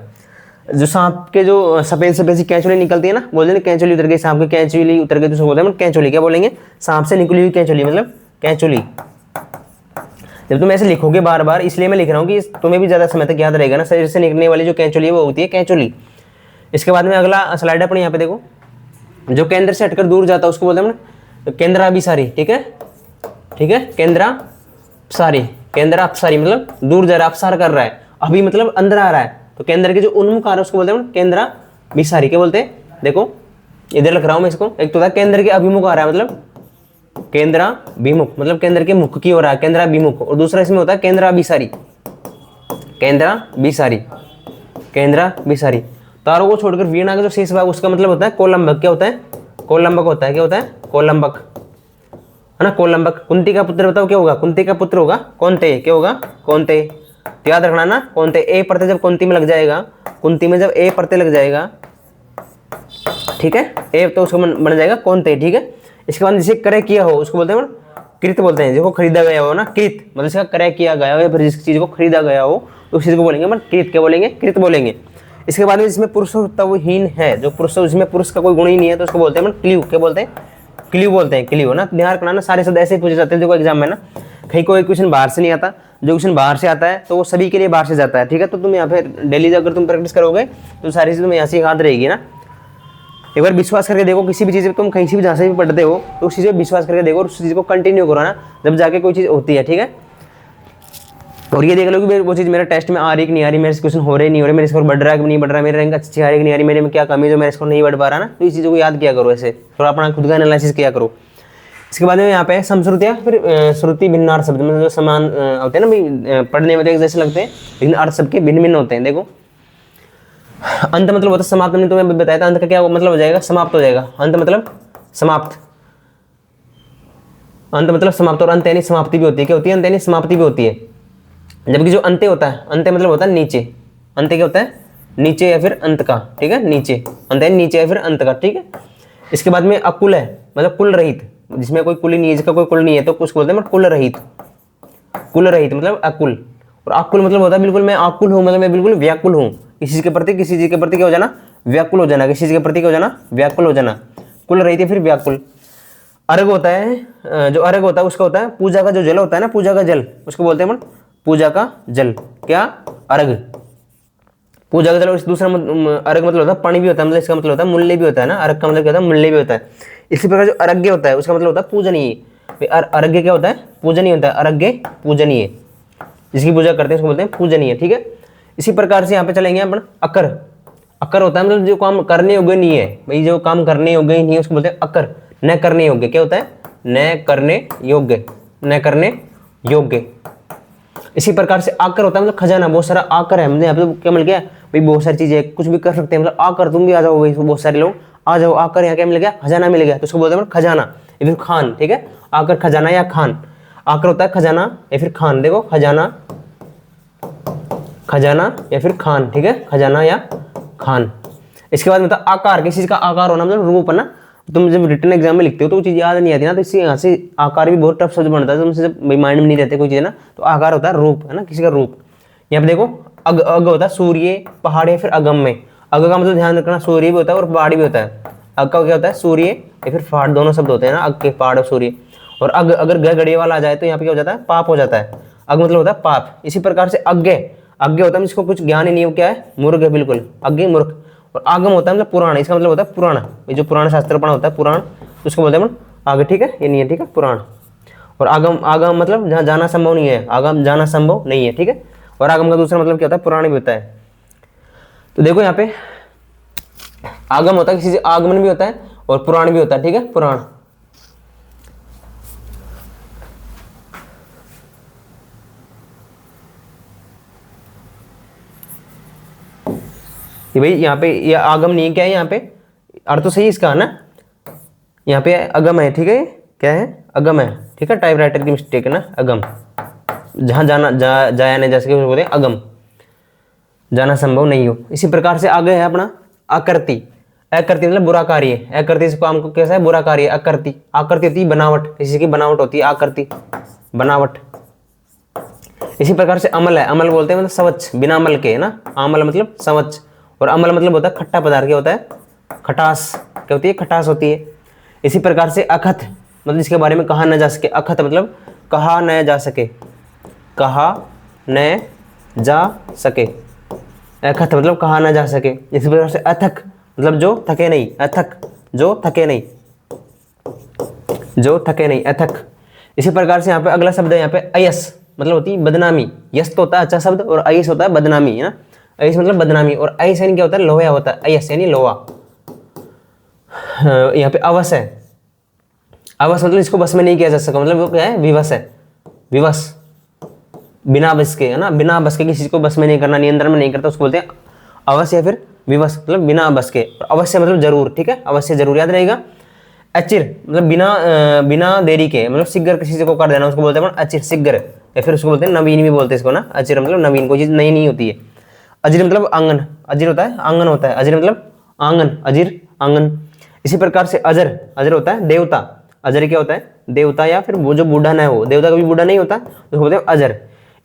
जो सांप के जो सफेद सफेद सी कैंचुली निकलती है ना, बोलते हैं कैंचुली उतर गई, सांप की कैंचुली उतर गई, तो उसको बोलते हैं कैंचुली। क्या बोलेंगे, सांप से निकली हुई कैंचुली, मतलब कैंचुली। जब तुम ऐसे लिखोगे बार बार, इसलिए मैं लिख रहा हूँ कि तुम्हें भी ज्यादा समय तक याद रहेगा ना, शरीर से निकलने वाली जो कैंचुली है वो होती है कैंचुली। इसके बाद में अगला स्लाइड अपने यहाँ पे देखो, जो केंद्र से हटकर दूर जाता है उसको बोलते हैं केंद्राभिसारी, ठीक है, ठीक है, केंद्राभिसारी, केंद्राभिसारी मतलब दूर जा रहा है, अपसार कर रहा है, अभी मतलब अंदर आ रहा है, तो केंद्र के जो उन्मुख आ रहा है उसको बोलते हैं केंद्राभिसारी। क्या बोलते हैं, देखो इधर लिख रहा हूं मैं इसको, एक तो था केंद्र के अभिमुख आ रहा है, मतलब केंद्राभिमुख, मतलब केंद्र के मुख की हो रहा है, केंद्राभिमुख, और दूसरा इसमें होता है केंद्राभिसारी, केंद्राभिसारी, केंद्राभिसारी। तारों को छोड़कर वीणा का जो शेष भाग उसका मतलब होता है कोलंबक। क्या होता है, कोलंबक होता है, क्या होता है, कोलंबक, है ना, कोलंबक। कुंती का पुत्र बताओ क्या होगा, कुंती का पुत्र होगा कौनते, क्या होगा, कौनते। तो याद रखना ना, कौनते, ए प्रत्यय जब कुंती में लग जाएगा, कुंती में जब ए प्रत्यय लग जाएगा, ठीक है, ए तो उसको बन जाएगा कौनते, ठीक है। इसके बाद जिसे क्रय किया हो उसको बोलते हैं कृत बोलते हैं, जिसको खरीदा गया हो ना, कृत मतलब इसका क्रय किया गया हो या फिर जिस चीज को खरीदा गया हो तो उस चीज को बोलेंगे कृत। क्या बोलेंगे, कृत बोलेंगे। इसके बाद में जिसमें पुरुषत्वहीन है, जो पुरुष जिसमें पुरुष का कोई गुण ही नहीं है तो उसको बोलते हैं क्ल्यू। क्या बोलते हैं, क्ल्यू बोलते हैं, क्ल्यू ना। ध्यान रखना ना, सारे शब्द ऐसे ही पूछे जाते हैं जो एग्जाम में ना, कहीं कोई क्वेश्चन बाहर से नहीं आता, जो क्वेश्चन बाहर से आता है तो वो सभी के लिए बाहर से जाता है, ठीक है। तो तुम यहाँ पे डेली अगर तुम प्रैक्टिस करोगे तो सारी चीज़ तुम्हें यहाँ से याद रहेगी ना। एक बार विश्वास करके देखो, किसी भी चीज़ पे तुम कहीं से भी जहाँ से भी पढ़ते हो तो उस चीज़ पे विश्वास करके देखो और उस चीज़ को कंटिन्यू करो ना, जब जाके कोई चीज़ होती है, ठीक है। और ये देख लो कि वो चीज़ मेरे टेस्ट में आ रही कि नहीं आ रही, मेरे से क्वेश्चन हो रहे नहीं हो रहे, मेरे स्कोर बढ़ रहा है कि नहीं बढ़ रहा है, मेरे रैंक अच्छी आ रही कि नहीं आ रही, मेरे में क्या कमी है जो मेरे स्कोर नहीं बढ़ पा रहा ना। तो इस चीज़ों को याद किया करो, ऐसे थोड़ा अपना खुद का एनालिसिस किया करो। इसके बाद में यहाँ पे समश्रुतियाँ, फिर श्रुति भिन्नार्थ शब्द में जो समान होते हैं ना भाई, पढ़ने में तो एक जैसे लगते हैं लेकिन अर्थ सबके भिन्न भिन्न होते हैं। देखो अंत मतलब होता है समाप्त, मैंने तुम्हें बताया था, अंत का क्या मतलब हो जाएगा, समाप्त हो जाएगा। अंत मतलब समाप्त, अंत मतलब समाप्त, और अंत यानी समाप्ति भी होती है। क्या होती है, अंत यानी समाप्ति भी होती है। जबकि जो अंत्य होता है, अंत्य मतलब होता है नीचे, अंत्य क्या होता है, नीचे या फिर अंत का, ठीक है, नीचे, अंत यानी नीचे या फिर अंत का, ठीक है। इसके बाद में अकुल है, मतलब कुल रहित, जिसमें कोई कुल ही नहीं है, जिसका कोई कुल नहीं है तो कुछ बोलते हैं कुल रहित, कुल रहित मतलब अकुल। और आकुल मतलब होता है बिल्कुल मैं आकुल हूँ, मतलब मैं बिल्कुल व्याकुल हूँ, किसी चीज के प्रति, किसी चीज के प्रति क्या हो जाना, व्याकुल हो जाना, किसी चीज के प्रति क्या हो जाना, व्याकुल हो जाना, कुल रहित है फिर व्याकुल। अर्घ होता है, जो अर्घ होता है उसका होता है पूजा का जो जल होता है ना, पूजा का जल, उसको बोलते हैं पूजा का जल, क्या, अर्घ, पूजा का जल। और दूसरा अर्घ मतलब होता है पानी भी होता है, मतलब इसका मतलब होता है मूल्य भी होता है ना, अर्घ का मतलब क्या होता है, मूल्य भी होता है। इसी प्रकार जो अर्घ्य होता है उसका मतलब होता है पूजनीय। अर्घ्य क्या होता है, पूजनीय होता है, अर्घ्य पूजनीय, जिसकी पूजा करते हैं उसको बोलते हैं पूजनीय, ठीक है। इसी प्रकार से यहाँ पे चलेंगे अपन अकर। अकर होता है मतलब जो काम करने योग्य नहीं है, भाई जो काम करने योग्य ही नहीं है उसको बोलते हैं अकर, न करने योग्य। क्या होता है, न करने योग्य, न करने योग्य। इसी प्रकार से आकर होता है मतलब खजाना, बहुत सारा आकर है, मतलब यहाँ पे क्या मिल गया भाई, बहुत सारी चीजें कुछ भी कर सकते हैं, मतलब आकर तुम भी आ जाओ भाई, बहुत सारे लोग आ जाओ, आकर यहाँ क्या मिल गया, खजाना मिल गया, तो उसको बोलते हैं खजाना या फिर खान, ठीक है। आकर खजाना या खान, आकर होता है खजाना या फिर खान, देखो खजाना, खजाना या फिर खान, ठीक है, खजाना या खान। इसके बाद मतलब आकार, किसी चीज का आकार होना मतलब रूप है ना। तुम जब रिटन एग्जाम में लिखते हो तो वो चीज़ याद नहीं आती ना, तो इससे यहाँ से आकार भी बहुत टफ शब्द बनता है, तुमसे जब माइंड में नहीं रहते कोई चीज़ ना, तो आकार होता है रूप, है ना, किसी का रूप। यहाँ पे देखो अग, अग होता है सूर्य, पहाड़ या फिर अगम में। अग का मतलब ध्यान रखना सूर्य भी होता है और पहाड़ भी होता है। अग का क्या होता है, सूर्य या फिर पहाड़, दोनों शब्द होते हैं ना, अग के, पहाड़ और सूर्य। और अग अगर ग गड़े वाला आ जाए तो यहाँ पे क्या हो जाता है, पाप हो जाता है। अग मतलब होता है पाप। इसी प्रकार से अज्ञ, अज्ञ होता है जिसको कुछ ज्ञान ही नहीं हो, क्या है, मूर्ख है बिल्कुल, अज्ञ मूर्ख। और आगम होता है मतलब पुराण, इसका मतलब होता है पुराण, ये जो पुराण शास्त्र पढ़ा होता है पुराण, उसको बोलते हैं आगे, ठीक है, ये नहीं है, ठीक है, पुराण। और आगम, आगम मतलब जहाँ जाना संभव नहीं है, आगम जाना संभव नहीं है, ठीक है। और आगम का दूसरा मतलब क्या होता है, पुराण भी होता है। तो देखो यहाँ पे आगम होता है किसी चीज, आगमन भी होता है और पुराण भी होता है, ठीक है, पुराण। ये भाई यहाँ पे ये आगम नहीं है, क्या है यहाँ पे, अर्थ तो सही इसका है ना, यहाँ पे अगम है, ठीक है, क्या है, अगम है, ठीक है, टाइप राइटर की मिस्टेक है ना, अगम, जहां जाना जाया नहीं जा सके उसको बोलते हैं अगम, जाना संभव नहीं हो। इसी प्रकार से आगे है अपना आकृति। आकृति मतलब बुरा कार्य, आकृति इसको हमको कैसा है, बुरा कार्य। आकृति, आकृति होती है बनावट, किसी की बनावट होती है आकृति, बनावट। इसी प्रकार से अमल है, अमल बोलते हैं मतलब स्वच्छ, बिना अमल के, है ना, अमल मतलब स्वच्छ, और अमल मतलब होता है खट्टा पदार्थ, क्या होता है, खटास, क्या होती है, खटास होती है। इसी प्रकार से अखत मतलब जिसके बारे में कहा न जा सके, अखत मतलब कहा न जा सके, कहा न जा सके, अखत मतलब कहा न जा सके। इसी प्रकार से अथक मतलब जो थके नहीं, अथक जो थके नहीं, जो थके नहीं, अथक। इसी प्रकार से यहाँ पे अगला शब्द है, यहाँ पे अयस मतलब होती है बदनामी। यस तो होता है अच्छा शब्द और अयस होता है बदनामी, है ना, अयस मतलब बदनामी, और अयस यानी क्या होता है, लोहा होता है, अयस यानी लोहा। यहाँ पे अवस है, अवस मतलब इसको बस में नहीं किया जा सका, मतलब वो क्या है, विवश है, विवश, बिना बस के, है ना, बिना बस के किसी को बस में नहीं करना, नियंत्रण में नहीं करता, उसको बोलते हैं अवश्य या फिर विवश, मतलब बिना बस के। अवश्य मतलब जरूर, ठीक है, अवश्य जरूर याद रहेगा। अचिर मतलब बिना देरी के, मतलब शीघ्र किसी चीज को कर देना, उसको बोलते हैं अचिर, शीघ्र, या फिर उसको बोलते हैं नवीन भी बोलते हैं इसको ना। अचिर मतलब नवीन, कोई चीज नई नहीं होती है। अजिर मतलब आंगन, अजिर होता है आंगन होता है, अजिर मतलब आंगन, अजिर आंगन। इसी प्रकार से अजर, अजर होता है देवता, अजर क्या होता है, देवता, या फिर वो जो बूढ़ा ना हो, देवता कभी बूढ़ा नहीं होता, उसको बोलते हैं अजर।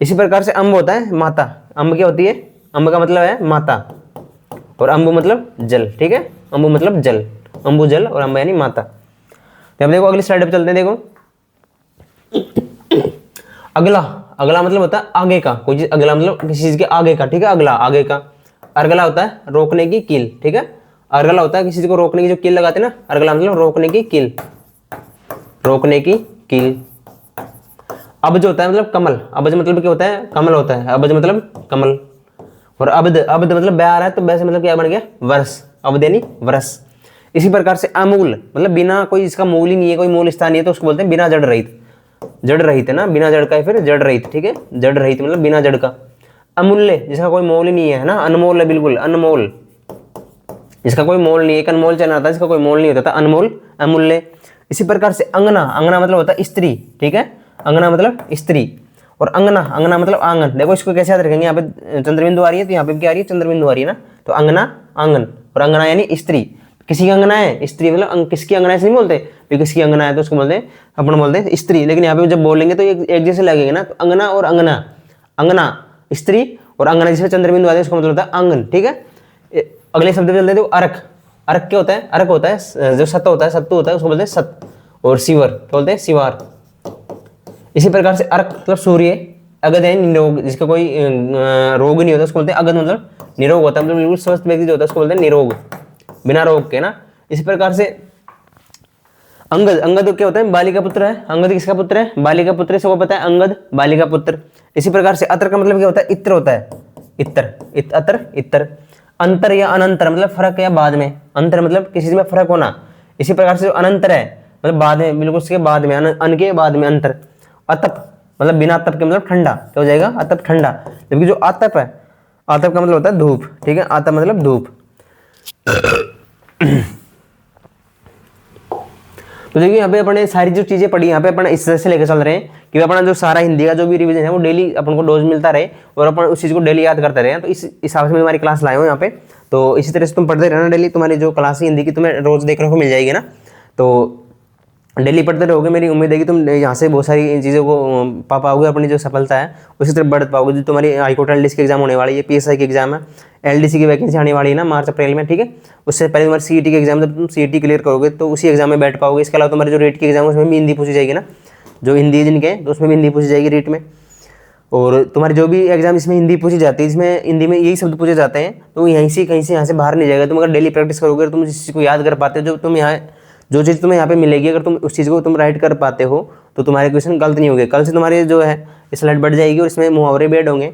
इसी प्रकार से अम्ब होता है माता, अम्ब क्या होती है, अम्ब का मतलब है माता, और अम्बु मतलब जल, ठीक है, अम्बु मतलब जल, अम्बु जल, और अम्ब यानी माता। तो अब देखो अगली स्लाइड पे चलते हैं, देखो अगला, अगला मतलब होता है आगे का, कोई चीज अगला मतलब किसी चीज के आगे का, ठीक है, अगला, आगे का। अर्गला होता है रोकने की कील, ठीक है, अर्गला होता है किसी चीज को रोकने की जो कील लगाते हैं ना, अर्गला मतलब रोकने की कील, रोकने की कील। अब्ज होता है मतलब कमल, अब्ज मतलब क्या होता है, कमल होता है, अब्ज मतलब कमल। और अब्द, अब्द मतलब ब्याह है, तो वैसे मतलब क्या बन गया, वर्ष, अब्द यानी वर्ष। इसी प्रकार से अमूल मतलब बिना कोई इसका मूल ही नहीं है, कोई मूल स्थान नहीं है, तो उसको बोलते हैं बिना जड़ रहित, जड़ रहित है ना, बिना जड़ का है, फिर जड़ रहित, ठीक है, जड़ रहित मतलब बिना जड़ का। अमूल्य जिसका कोई मोल ही नहीं है ना, अनमोल है, बिल्कुल अनमोल, जिसका कोई मोल नहीं है, एक अनमोल चना था जिसका कोई मोल नहीं होता था, अनमोल, अमूल्य। इसी प्रकार से अंगना, अंगना मतलब होता है स्त्री, ठीक है, अंगना मतलब स्त्री, और अंगना, अंगना मतलब आंगन। देखो इसको कैसे याद रखेंगे, यहाँ पे चंद्रबिंदु आ रही है, तो यहाँ पे क्या आ रही है, चंद्रबिंदु आ रही है ना, तो अंगना आंगन, और अंगना यानी स्त्री। किसी की अंगना है, स्त्री मतलब किसकी अंगना है नहीं बोलते, तो किसकी अंगना है तो उसको बोलते हैं, अपन बोलते हैं स्त्री, लेकिन यहाँ पे जब बोलेंगे तो ये एक जैसे लगेंगे ना, तो अंगना और अंगना, अंगना स्त्री, और अंगना जिसमें चंद्रबिंदु आते हैं उसका मतलब होता है आंगन, ठीक है। अगले शब्द पे चलते हैं, अर्क, अर्क क्या होता है, अर्क होता है जो सत्य होता है, सत्तू होता है, उसको बोलते हैं सत्य, और शिवर क्या बोलते हैं, शिवार। इसी प्रकार से अर्क मतलब सूर्य, अगध है निरोग, जिसका कोई रोग नहीं होता उसको बोलते हैं अगध, मतलब निरोग होता है, मतलब बिल्कुल स्वस्थ व्यक्ति जो होता है उसको बोलते हैं निरोग, बिना रोग के ना। इसी प्रकार से अंगद, अंगद क्या होता है, बाली का पुत्र है, अंगद किसका पुत्र है, बाली का पुत्र है, सबको पता है, अंगद बाली का पुत्र। इसी प्रकार से अतर का मतलब क्या होता है, इत्र होता है, इत्र, अतर, इत्र। अंतर या अनंतर मतलब फर्क या बाद में, अंतर मतलब किसी चीज में फर्क होना। इसी प्रकार से जो अनंतर है मतलब बाद में, बिल्कुल उसके बाद में, अन के बाद में अंतर। अतप मतलब बिना तप के मतलब ठंडा, क्या हो जाएगा, अतप ठंडा। जबकि जो आतप है, आतप का मतलब होता है धूप, ठीक है, आतप मतलब धूप। तो देखिए यहाँ पे अपने सारी जो चीजें पढ़ी, यहाँ पे अपन इस तरह से लेकर चल रहे हैं कि अपना जो सारा हिंदी का जो भी रिवीजन है वो डेली अपन को डोज मिलता रहे, और अपन उस चीज को डेली याद करते रहे। तो इस हिसाब से मैं हमारी क्लास लाए हूँ यहाँ पे। तो इसी तरह से तुम पढ़ते रहना डेली, तुम्हारी जो क्लास है हिंदी की तुम्हें रोज देखने को मिल जाएगी ना, तो डेली पढ़ते रहोगे। मेरी उम्मीद है कि तुम यहाँ से बहुत सारी चीज़ों को पा पाओगे, अपनी जो सफलता है उसी तरफ बढ़ पाओगे। जो तुम्हारी हाईकोर्ट एलडीसी की एग्जाम होने वाली है, पीएसआई की एग्जाम है, एलडीसी की वैकेंसी आने वाली है ना मार्च अप्रैल में, ठीक है, उससे पहले तुम्हारी सीईटी की एग्जाम, जब तुम सीईटी क्लियर करोगे तो उसी एग्जाम में बैठ पाओगे। इसके अलावा तुम्हारी जो रेट की एग्जाम है उसमें भी हिंदी पूछी जाएगी ना, जो हिंदी जिनके हैं तो उसमें भी हिंदी पूछी जाएगी रेट में। और तुम्हारी जो भी एग्जाम इसमें हिंदी पूछी जाती है, इसमें हिंदी में यही शब्द पूछे जाते हैं, तो यहीं से कहीं से यहाँ से बाहर नहीं जाएगा। तुम अगर डेली प्रैक्टिस करोगे, तुम जिस चीज़ को याद कर पाते हो, जो तुम यहाँ जो चीज़ तुम्हें यहाँ पे मिलेगी, अगर तुम उस चीज़ को तुम राइट कर पाते हो तो तुम्हारे क्वेश्चन गलत नहीं होंगे। कल से तुम्हारे जो है स्लाइड बढ़ जाएगी और इसमें मुहावरे भी ऐड होंगे,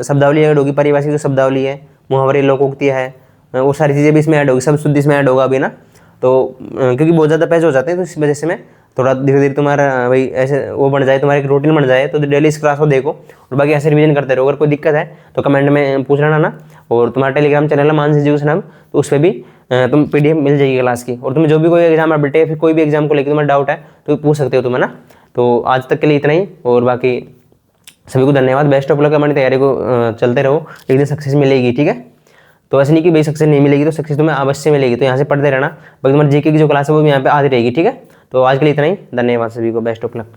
शब्दावली ऐड होगी, पारिभाषिक जो शब्दावली है, मुहावरे, लोकोक्ति है, वो सारी चीज़ें भी इसमें ऐड होगी, सब शुद्ध इसमें ऐड होगा अभी ना। तो क्योंकि बहुत ज़्यादा पेज हो जाते हैं तो इस वजह से मैं थोड़ा धीरे धीरे तुम्हारा भाई ऐसे वो बन जाए, तुम्हारा एक रूटीन बन जाए, तो डेली इस क्लास को देखो और बाकी ऐसे रिवीजन करते रहो। अगर कोई दिक्कत है तो कमेंट में पूछ लेना ना। और तुम्हारा टेलीग्राम चैनल है मानसी एजुकेशन हब, तो उस पर भी तुम PDF मिल जाएगी क्लास की। और तुम्हें जो भी कोई एग्जाम अपडेट है, फिर कोई भी एग्जाम को लेकर तुम्हारा डाउट है तो पूछ सकते हो तुम, है ना। तो आज तक के लिए इतना ही, और बाकी सभी को धन्यवाद। बेस्ट ऑफ लक, हमारी तैयारी को चलते रहो, एक दिन सक्सेस मिलेगी, ठीक है। तो ऐसे नहीं कि भाई सक्सेस नहीं मिलेगी, तो सक्सेस तुम्हें अवश्य मिलेगी। तो यहाँ से पढ़ते रहना, बाकी तुम्हारी जीके की जो क्लास है वो भी यहाँ पे आती रहेगी, ठीक है। तो आज के लिए इतना ही, धन्यवाद सभी को, बेस्ट ऑफ लक।